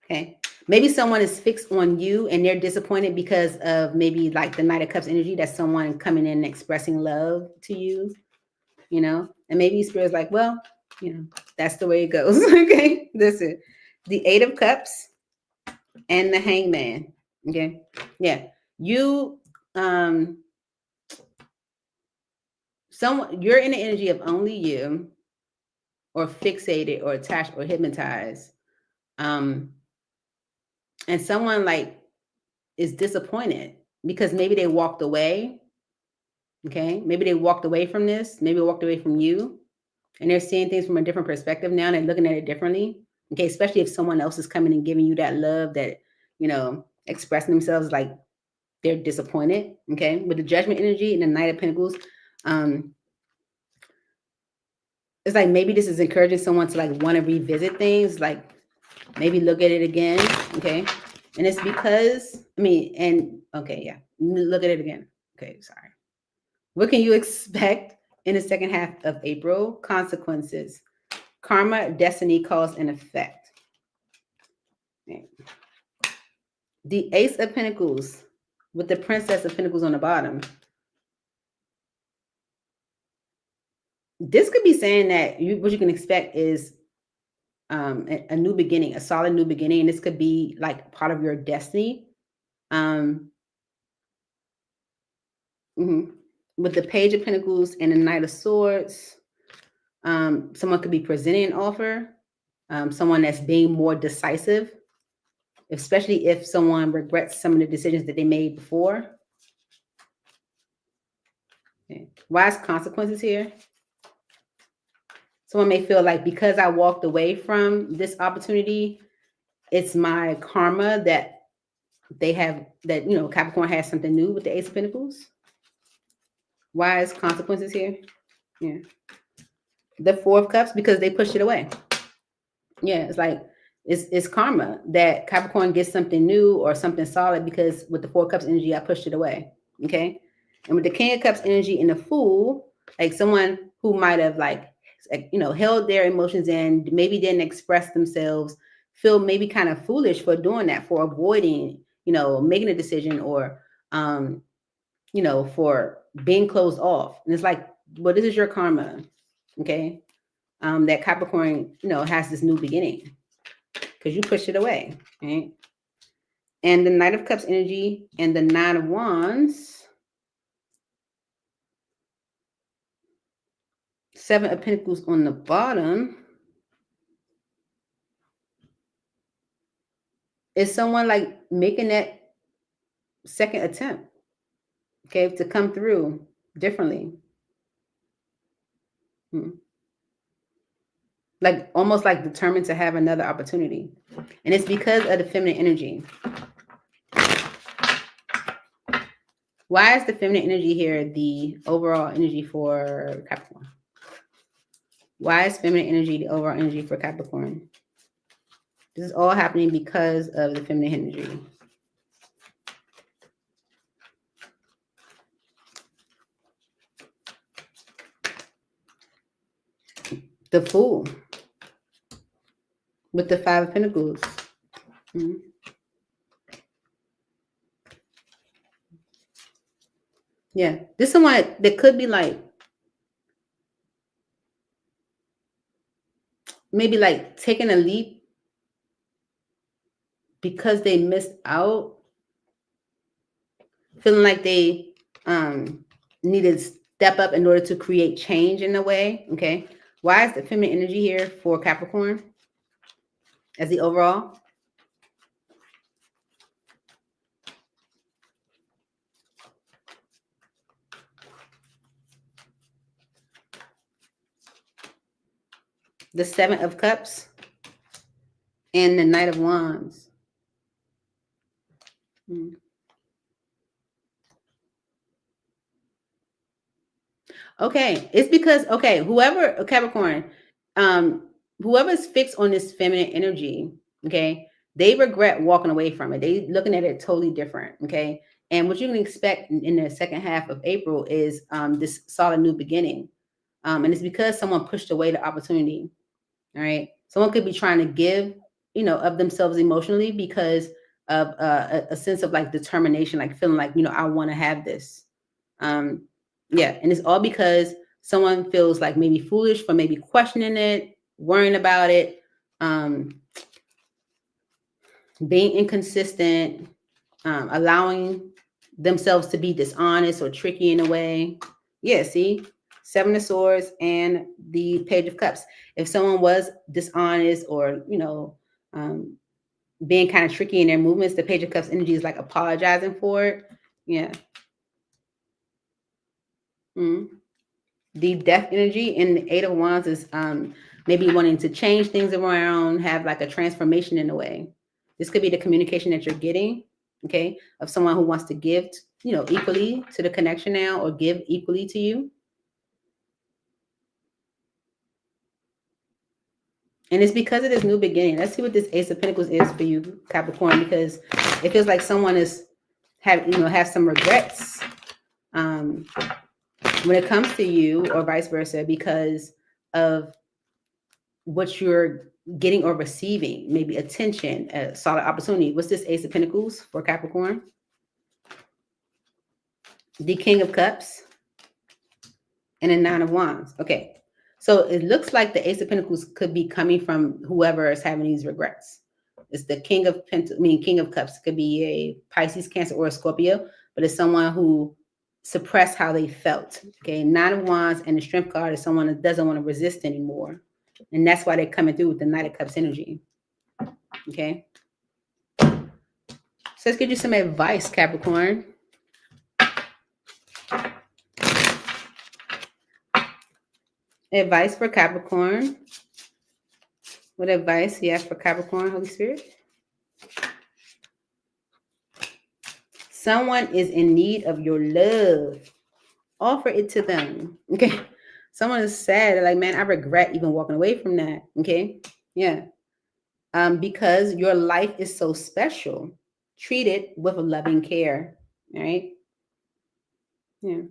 Okay. Maybe someone is fixed on you and they're disappointed because of maybe like the Knight of Cups energy. That's someone coming in and expressing love to you, you know? And maybe Spirit's like, well, you know, that's the way it goes. Okay. Listen, the 8 of Cups and the Hangman. Okay. Yeah. You, you're in the energy of only you, or fixated or attached or hypnotized. And someone like is disappointed because maybe they walked away. Okay. Maybe they walked away from this. Maybe walked away from you. And they're seeing things from a different perspective now. And they're looking at it differently. Okay. Especially if someone else is coming and giving you that love, that, you know, expressing themselves like they're disappointed. Okay. With the Judgment energy and the Knight of Pentacles, it's like maybe this is encouraging someone to like want to revisit things, like maybe look at it again. Okay. And it's because, yeah, look at it again. Okay, sorry. What can you expect in the second half of April? Consequences, karma, destiny, cause, and effect. Okay. The Ace of Pentacles with the Princess of Pentacles on the bottom. This could be saying that what you can expect is a new beginning, a solid new beginning. And this could be like part of your destiny. With the Page of Pentacles and the Knight of Swords, someone could be presenting an offer. Someone that's being more decisive. especially if someone regrets some of the decisions that they made before. Okay. Wise consequences here. Someone may feel like because I walked away from this opportunity, it's my karma that they have, that, you know, Capricorn has something new with the Ace of Pentacles. Wise consequences here. Yeah. The Four of Cups, because they pushed it away. Yeah, it's like, it's karma that Capricorn gets something new or something solid, because with the Four of Cups energy, I pushed it away. Okay. And with the King of Cups energy and the Fool, like someone who might have like, you know, held their emotions in, maybe didn't express themselves, feel maybe kind of foolish for doing that, for avoiding, you know, making a decision, or, you know, for being closed off. And it's like, well, this is your karma. Okay. That Capricorn, you know, has this new beginning because you pushed it away. Right. And the Knight of Cups energy and the Nine of Wands, Seven of Pentacles on the bottom, is someone like making that second attempt, okay, to come through differently. Like almost like determined to have another opportunity. And it's because of the feminine energy. Why is the feminine energy here the overall energy for Capricorn? Why is feminine energy the overall energy for Capricorn? This is all happening because of the feminine energy. The Fool with the Five of Pentacles. Yeah, this is someone that could be like, maybe like taking a leap because they missed out, feeling like they need to step up in order to create change in a way. Okay, why is the feminine energy here for Capricorn as the overall? The Seven of Cups and the Knight of Wands. Okay, it's because, okay, whoever, Capricorn, whoever's fixed on this feminine energy, okay, they regret walking away from it. They looking at it totally different, okay? And what you can expect in the second half of April is this solid new beginning. And it's because someone pushed away the opportunity, all right? Someone could be trying to give, you know, of themselves emotionally because of a sense of like determination, like feeling like, you know, I want to have this. Yeah, and it's all because someone feels like maybe foolish for maybe questioning it, worrying about it, being inconsistent, allowing themselves to be dishonest or tricky in a way. Yeah, see, Seven of Swords and the Page of Cups. If someone was dishonest or, you know, being kind of tricky in their movements, the Page of Cups energy is like apologizing for it. Yeah. The Death energy and the Eight of Wands is maybe wanting to change things around, have like a transformation in a way. This could be the communication that you're getting, okay, of someone who wants to give, you know, equally to the connection now, or give equally to you. And it's because of this new beginning. Let's see what this Ace of Pentacles is for you, Capricorn, because it feels like someone is have some regrets when it comes to you, or vice versa, because of what you're getting or receiving, maybe attention, a solid opportunity. What's this Ace of Pentacles for Capricorn? The King of Cups and a Nine of Wands. Okay, so it looks like the Ace of Pentacles could be coming from whoever is having these regrets. It's the King of King of Cups. It could be a Pisces, Cancer, or a Scorpio, but it's someone who suppressed how they felt. Okay, Nine of Wands and the Strength card is someone that doesn't want to resist anymore. And that's why they're coming through with the Knight of Cups energy. Okay. So let's get you some advice, Capricorn. Advice for Capricorn. What advice do you have for Capricorn, Holy Spirit? Someone is in need of your love. Offer it to them. Okay. Someone is sad. They're like, man, I regret even walking away from that. Okay. Yeah. Because your life is so special. Treat it with a loving care. All right. Yeah.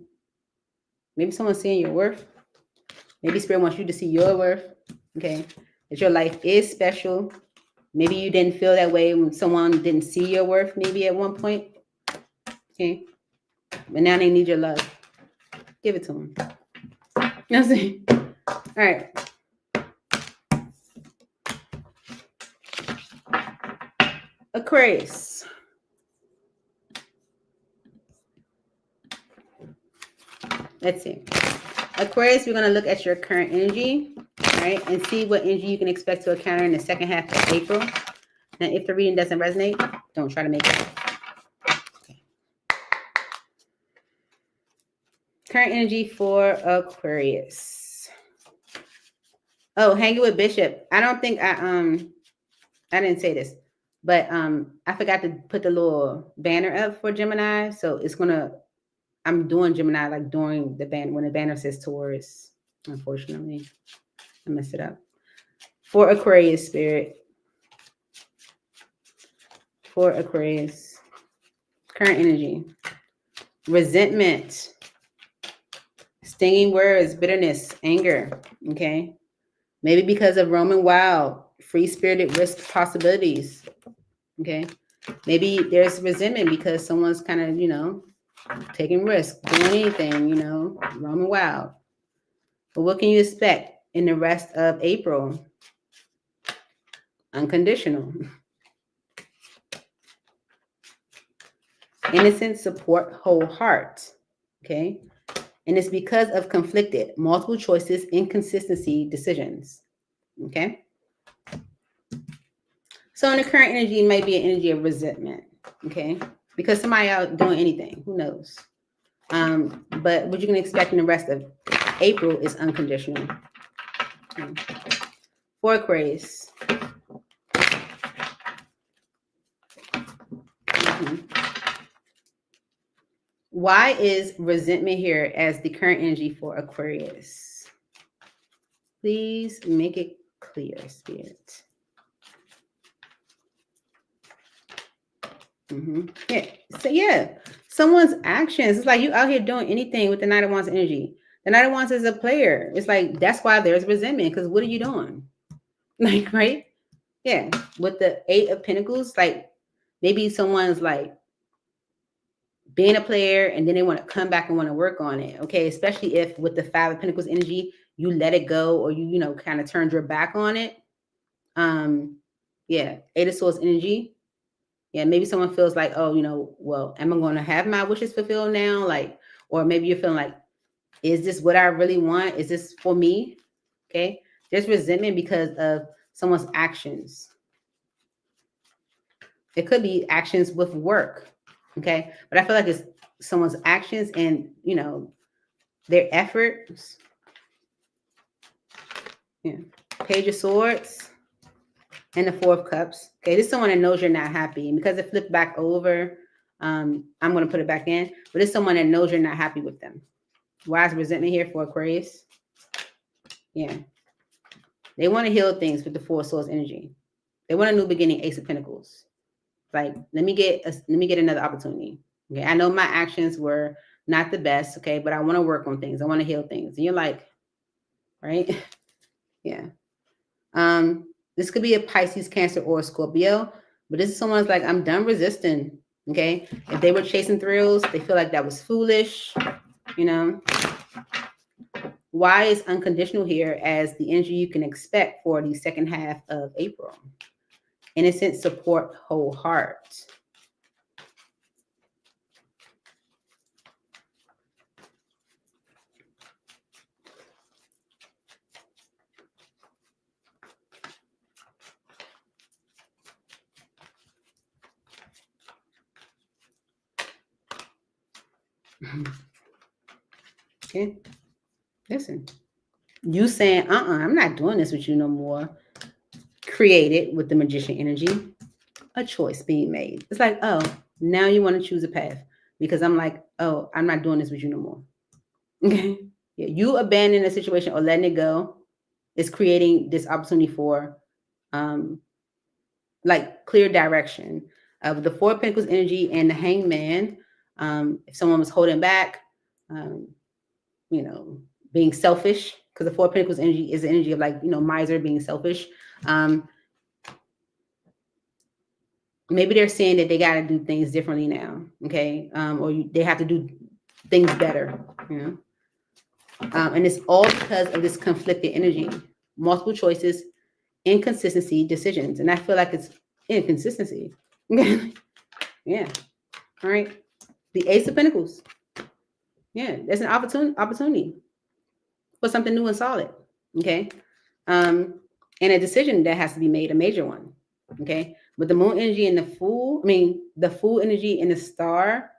Maybe someone's seeing your worth. Maybe Spirit wants you to see your worth. Okay. That your life is special. Maybe you didn't feel that way when someone didn't see your worth, maybe at one point. Okay. But now they need your love. Give it to them. You know what I'm saying? All right. Aquarius. Let's see. Aquarius, we're going to look at your current energy, all right, and see what energy you can expect to encounter in the second half of April. Now, if the reading doesn't resonate, don't try to make it. Okay. Current energy for Aquarius. Oh, hanging with Bishop. I don't think I didn't say this, but I forgot to put the little banner up for Gemini, so it's gonna. I'm doing Gemini like during the band when the banner says Taurus. Unfortunately, I messed it up. For Aquarius, Spirit. For Aquarius. Current energy. Resentment. Stinging words, bitterness, anger. Okay. Maybe because of Roman Wild, free-spirited risk possibilities. Okay. Maybe there's resentment because someone's kind of, taking risks, doing anything, Roman Wild. But what can you expect in the rest of April? Unconditional. Innocent support, whole heart. Okay. And it's because of conflicted, multiple choices, inconsistency, decisions. Okay. So in the current energy, it might be an energy of resentment. Okay. Because somebody out doing anything, who knows? But what you can expect in the rest of April is unconditional. Okay. For Aquarius. Why is resentment here as the current energy for Aquarius? Please make it clear, Spirit. Yeah. So yeah, someone's actions. It's like you out here doing anything with the Knight of Wands energy. The Knight of Wands is a player. It's like that's why there's resentment, because what are you doing? Like, right? Yeah. With the Eight of Pentacles, like maybe someone's like being a player and then they want to come back and want to work on it. Okay. Especially if with the Five of Pentacles energy, you let it go or you kind of turned your back on it. Yeah. Eight of Swords energy. Yeah, maybe someone feels like, oh, well, am I going to have my wishes fulfilled now? Like, or maybe you're feeling like, is this what I really want? Is this for me? Okay. There's resentment because of someone's actions. It could be actions with work. Okay. But I feel like it's someone's actions and, their efforts. Yeah. Page of Swords. And the Four of Cups. Okay, this is someone that knows you're not happy. And because it flipped back over, I'm going to put it back in. But it's someone that knows you're not happy with them. Why is resentment here for Aquarius? Yeah. They want to heal things with the Four of Swords energy. They want a new beginning, Ace of Pentacles. Like, let me get another opportunity. Okay, I know my actions were not the best, okay, but I want to work on things. I want to heal things. And you're like, right? Yeah. This could be a Pisces, Cancer, or a Scorpio, but this is someone's like, I'm done resisting. Okay. If they were chasing thrills, they feel like that was foolish. Why is unconditional here as the energy you can expect for the second half of April? Innocent support, whole heart. Okay. Listen. You saying, I'm not doing this with you no more. Created with the magician energy, a choice being made. It's like, oh, now you want to choose a path because I'm like, oh, I'm not doing this with you no more. Okay. Yeah, you abandoning a situation or letting it go is creating this opportunity for like clear direction. Of the Four of Pentacles energy and the Hangman, if someone was holding back, you know, being selfish, because the Four of Pentacles energy is the energy of like, you know, miser, being selfish. Maybe they're saying that they got to do things differently now, okay? They have to do things better, you know? And it's all because of this conflicted energy, multiple choices, inconsistency, decisions. And I feel like it's inconsistency. Yeah. All right. The Ace of Pentacles. Yeah, there's an opportunity for something new and solid. Okay. And a decision that has to be made, a major one. Okay. With the Moon energy and the Fool, the Fool energy and the Star.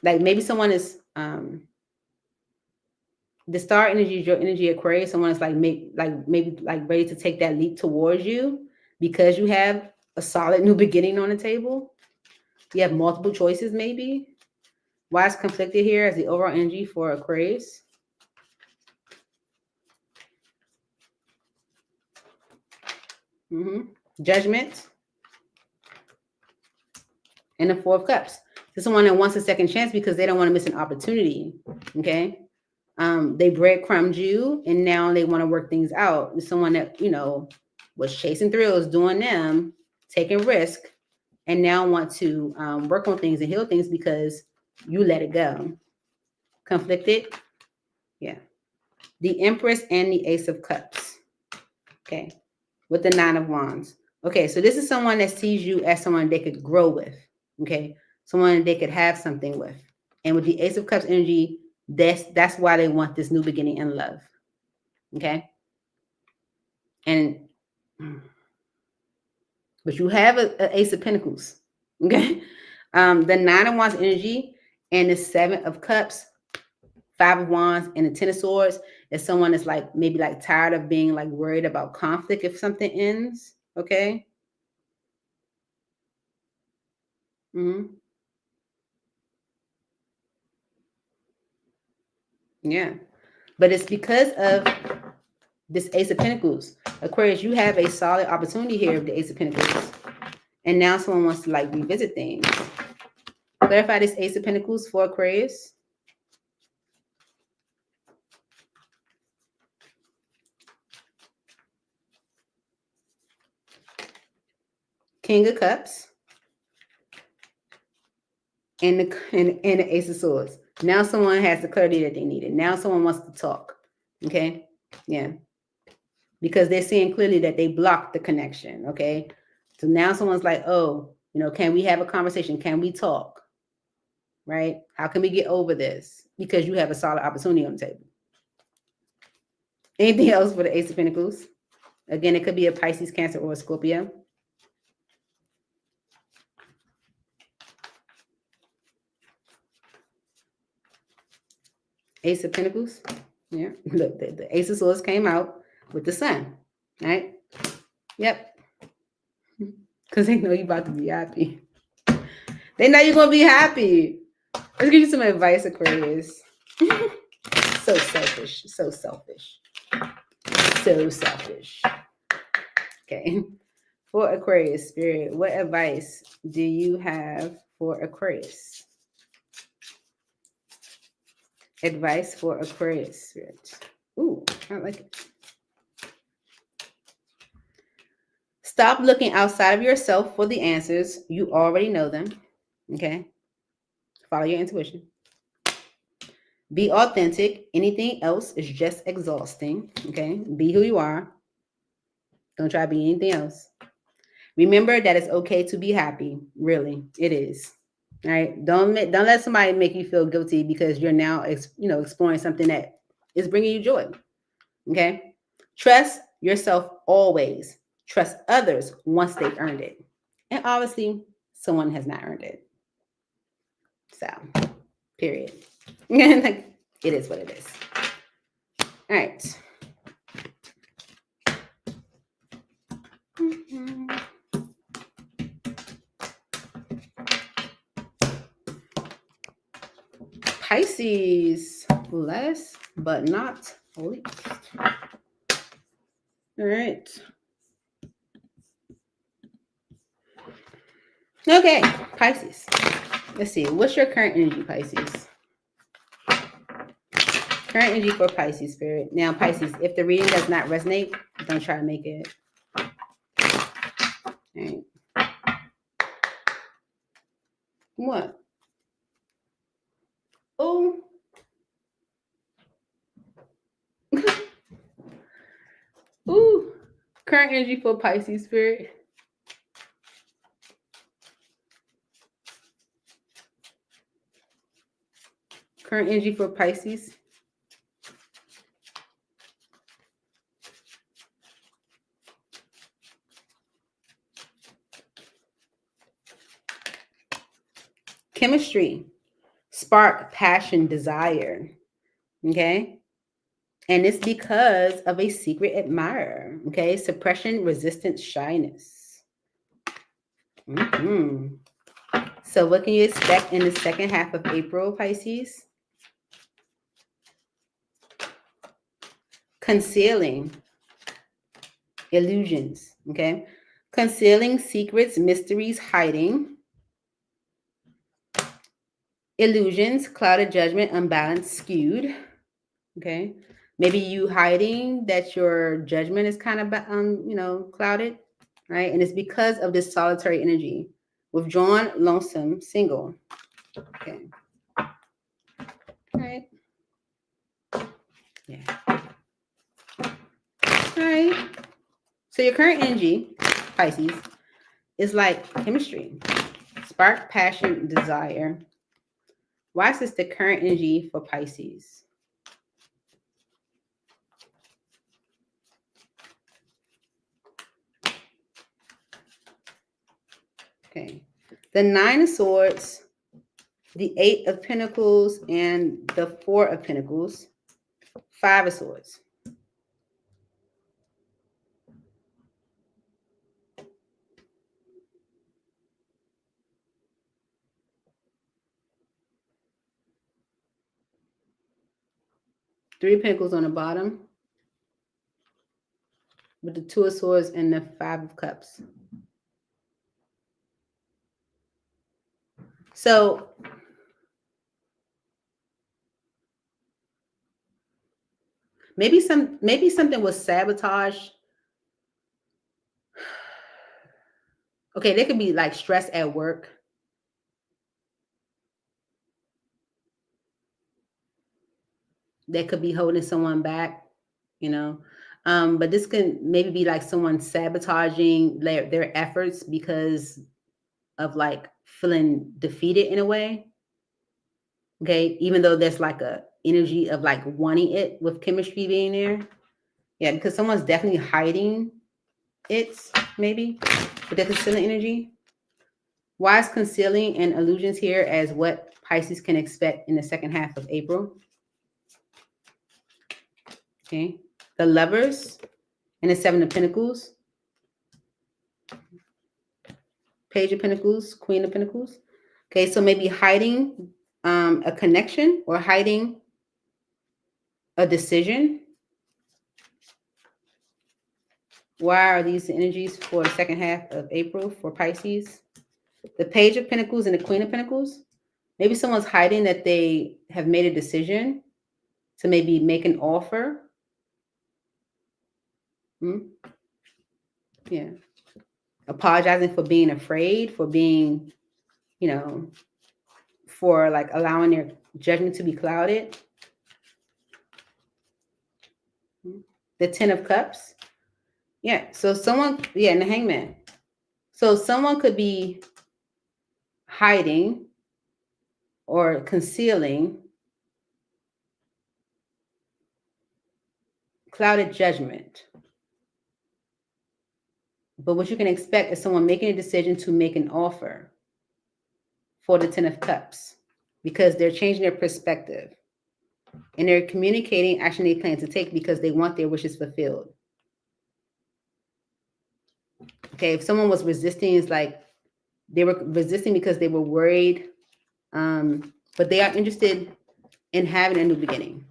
Like maybe someone is the Star energy is your energy, Aquarius. Someone is maybe ready to take that leap towards you because you have a solid new beginning on the table. You have multiple choices, maybe. Why it's conflicted here as the overall energy for Aquarius? Judgment. And the Four of Cups. This is someone that wants a second chance because they don't want to miss an opportunity. Okay. They breadcrumbed you and now they want to work things out. It's someone that, you know, was chasing thrills, doing them, taking risk, and now want to work on things and heal things because you let it go. Conflicted. Yeah. The Empress and the Ace of Cups. Okay. With the Nine of Wands. Okay. So this is someone that sees you as someone they could grow with. Okay. Someone they could have something with. And with the Ace of Cups energy, that's why they want this new beginning in love. Okay. But you have an Ace of Pentacles. Okay. The Nine of Wands energy and the Seven of Cups, Five of Wands, and the Ten of Swords is someone that's maybe tired of being worried about conflict if something ends. Okay. Yeah. But it's because of this Ace of Pentacles. Aquarius, you have a solid opportunity here with the Ace of Pentacles. And now someone wants to revisit things. Clarify this Ace of Pentacles for Aquarius. King of Cups. And the Ace of Swords. Now someone has the clarity that they needed. Now someone wants to talk. Okay. Yeah. Because they're seeing clearly that they blocked the connection. Okay. So now someone's like, oh, can we have a conversation? Can we talk? Right? How can we get over this? Because you have a solid opportunity on the table. Anything else for the Ace of Pentacles? Again, it could be a Pisces, Cancer, or a Scorpio. Ace of Pentacles. Yeah. Look, the Ace of Swords came out with the Sun. Right? Yep. Because they know you're about to be happy. They know you're going to be happy. Let's give you some advice, Aquarius. So selfish. So selfish. So selfish. Okay. For Aquarius, Spirit, what advice do you have for Aquarius? Advice for Aquarius, Spirit. Ooh, I like it. Stop looking outside of yourself for the answers. You already know them. Okay. Follow your intuition. Be authentic. Anything else is just exhausting. Okay. Be who you are. Don't try to be anything else. Remember that it's okay to be happy. Really, it is. All right. Don't let somebody make you feel guilty because you're now, exploring something that is bringing you joy. Okay. Trust yourself always. Trust others once they've earned it. And obviously, someone has not earned it. So, period. Like, it is what it is. All right. Pisces, last but not least. All right. Okay, Pisces. Let's see. What's your current energy, Pisces? Current energy for Pisces, Spirit. Now, Pisces, if the reading does not resonate, don't try to make it. All right. What? Oh. Ooh. Current energy for Pisces, Spirit. Current energy for Pisces. Chemistry, spark, passion, desire. Okay. And it's because of a secret admirer. Okay. Suppression, resistance, shyness. Mm-hmm. So what can you expect in the second half of April, Pisces? Concealing, illusions. Okay. Concealing secrets, mysteries, hiding. Illusions, clouded judgment, unbalanced, skewed. Okay. Maybe you hiding that your judgment is kind of, clouded, right? And it's because of this solitary energy. Withdrawn, lonesome, single. Okay. All right. Yeah. All right. So your current energy, Pisces, is like chemistry. Spark, passion, desire. Why is this the current energy for Pisces? Okay. The Nine of Swords, the Eight of Pentacles, and the Four of Pentacles. Five of Swords. Three of Pentacles on the bottom, with the Two of Swords and the Five of Cups. So maybe something was sabotaged. Okay, there could be like stress at work. That could be holding someone back, you know. But this can maybe be like someone sabotaging their efforts because of like feeling defeated in a way. Okay, even though there's like a energy of like wanting it with chemistry being there. Yeah, because someone's definitely hiding it, maybe, but they're concealing energy. Why is concealing and illusions here as what Pisces can expect in the second half of April? Okay, the Lovers and the Seven of Pentacles. Page of Pentacles, Queen of Pentacles. Okay, so maybe hiding a connection or hiding a decision. Why are these energies for the second half of April for Pisces? The Page of Pentacles and the Queen of Pentacles. Maybe someone's hiding that they have made a decision to maybe make an offer. Yeah. Apologizing for being afraid, for being, for like allowing their judgment to be clouded. The Ten of Cups. Yeah. So someone, and the Hangman. So someone could be hiding or concealing clouded judgment. But what you can expect is someone making a decision to make an offer. for the 10 of Cups because they're changing their perspective and they're communicating action they plan to take because they want their wishes fulfilled. Okay, if someone was resisting, it's like they were resisting because they were worried, but they are interested in having a new beginning.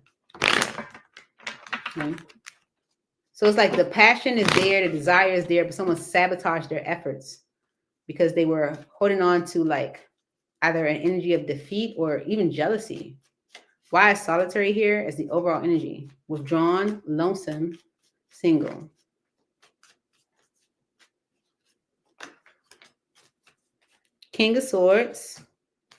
Okay. So it's like the passion is there, the desire is there, but someone sabotaged their efforts because they were holding on to like either an energy of defeat or even jealousy. Why is solitary here as the overall energy? Withdrawn, lonesome, single. King of Swords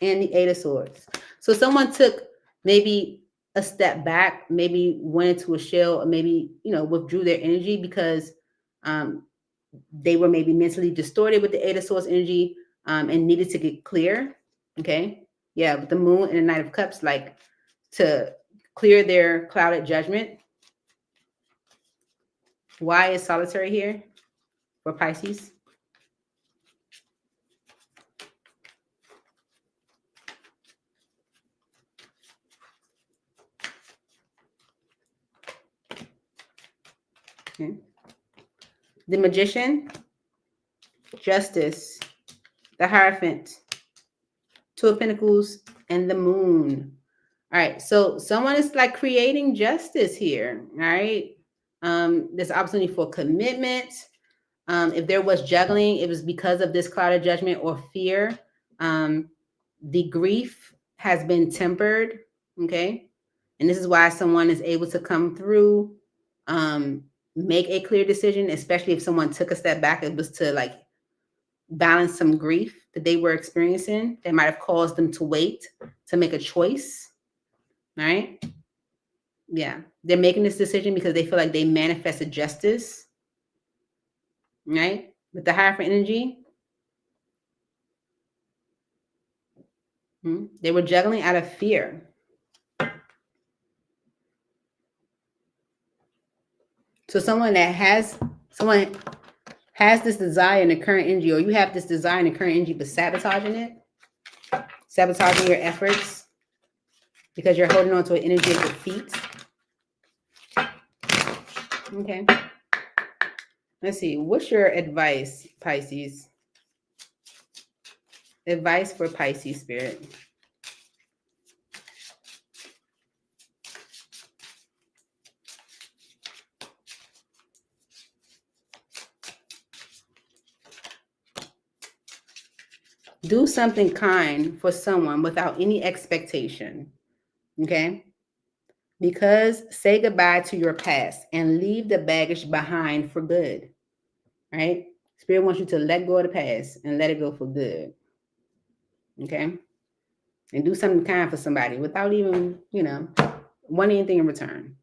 and the Eight of Swords. So someone took maybe a step back, maybe went into a shell, or maybe, withdrew their energy because they were maybe mentally distorted with the Eight of Swords energy and needed to get clear. Okay. Yeah. With the Moon and the Knight of Cups, like to clear their clouded judgment. Why is solitary here for Pisces? Okay. The Magician, Justice, the Hierophant, Two of Pentacles, and the Moon. All right, so someone is like creating justice here. All right, there's opportunity for commitment. If there was juggling, it was because of this clouded judgment or fear. The grief has been tempered. Okay, and this is why someone is able to come through, make a clear decision, especially if someone took a step back. It was to like balance some grief that they were experiencing that might have caused them to wait to make a choice. All right. Yeah. They're making this decision because they feel like they manifested justice. Right. With the Hierophant energy. They were juggling out of fear. So someone has this desire in the current energy, or you have this desire in the current energy, but sabotaging it, sabotaging your efforts because you're holding on to an energy of defeat. Okay. Let's see. What's your advice, Pisces? Advice for Pisces spirit. Do something kind for someone without any expectation. Okay? Because say goodbye to your past and leave the baggage behind for good. Right? Spirit wants you to let go of the past and let it go for good. Okay? And do something kind for somebody without even, wanting anything in return.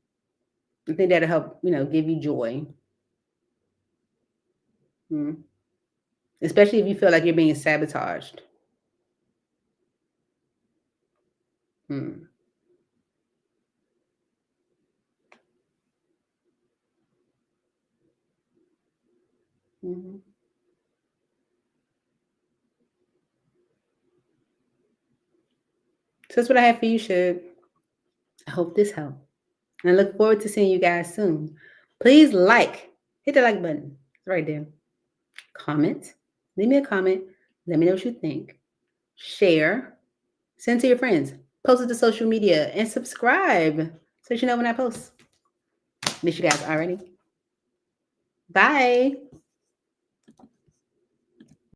I think that'll help, give you joy. Especially if you feel like you're being sabotaged. Mm-hmm. So that's what I have for you, Shug. I hope this helped. And I look forward to seeing you guys soon. Please hit the like button. It's right there. Comment. Leave me a comment. Let me know what you think. Share. Send to your friends. Post it to social media and subscribe so that you know when I post. Miss you guys already. Bye.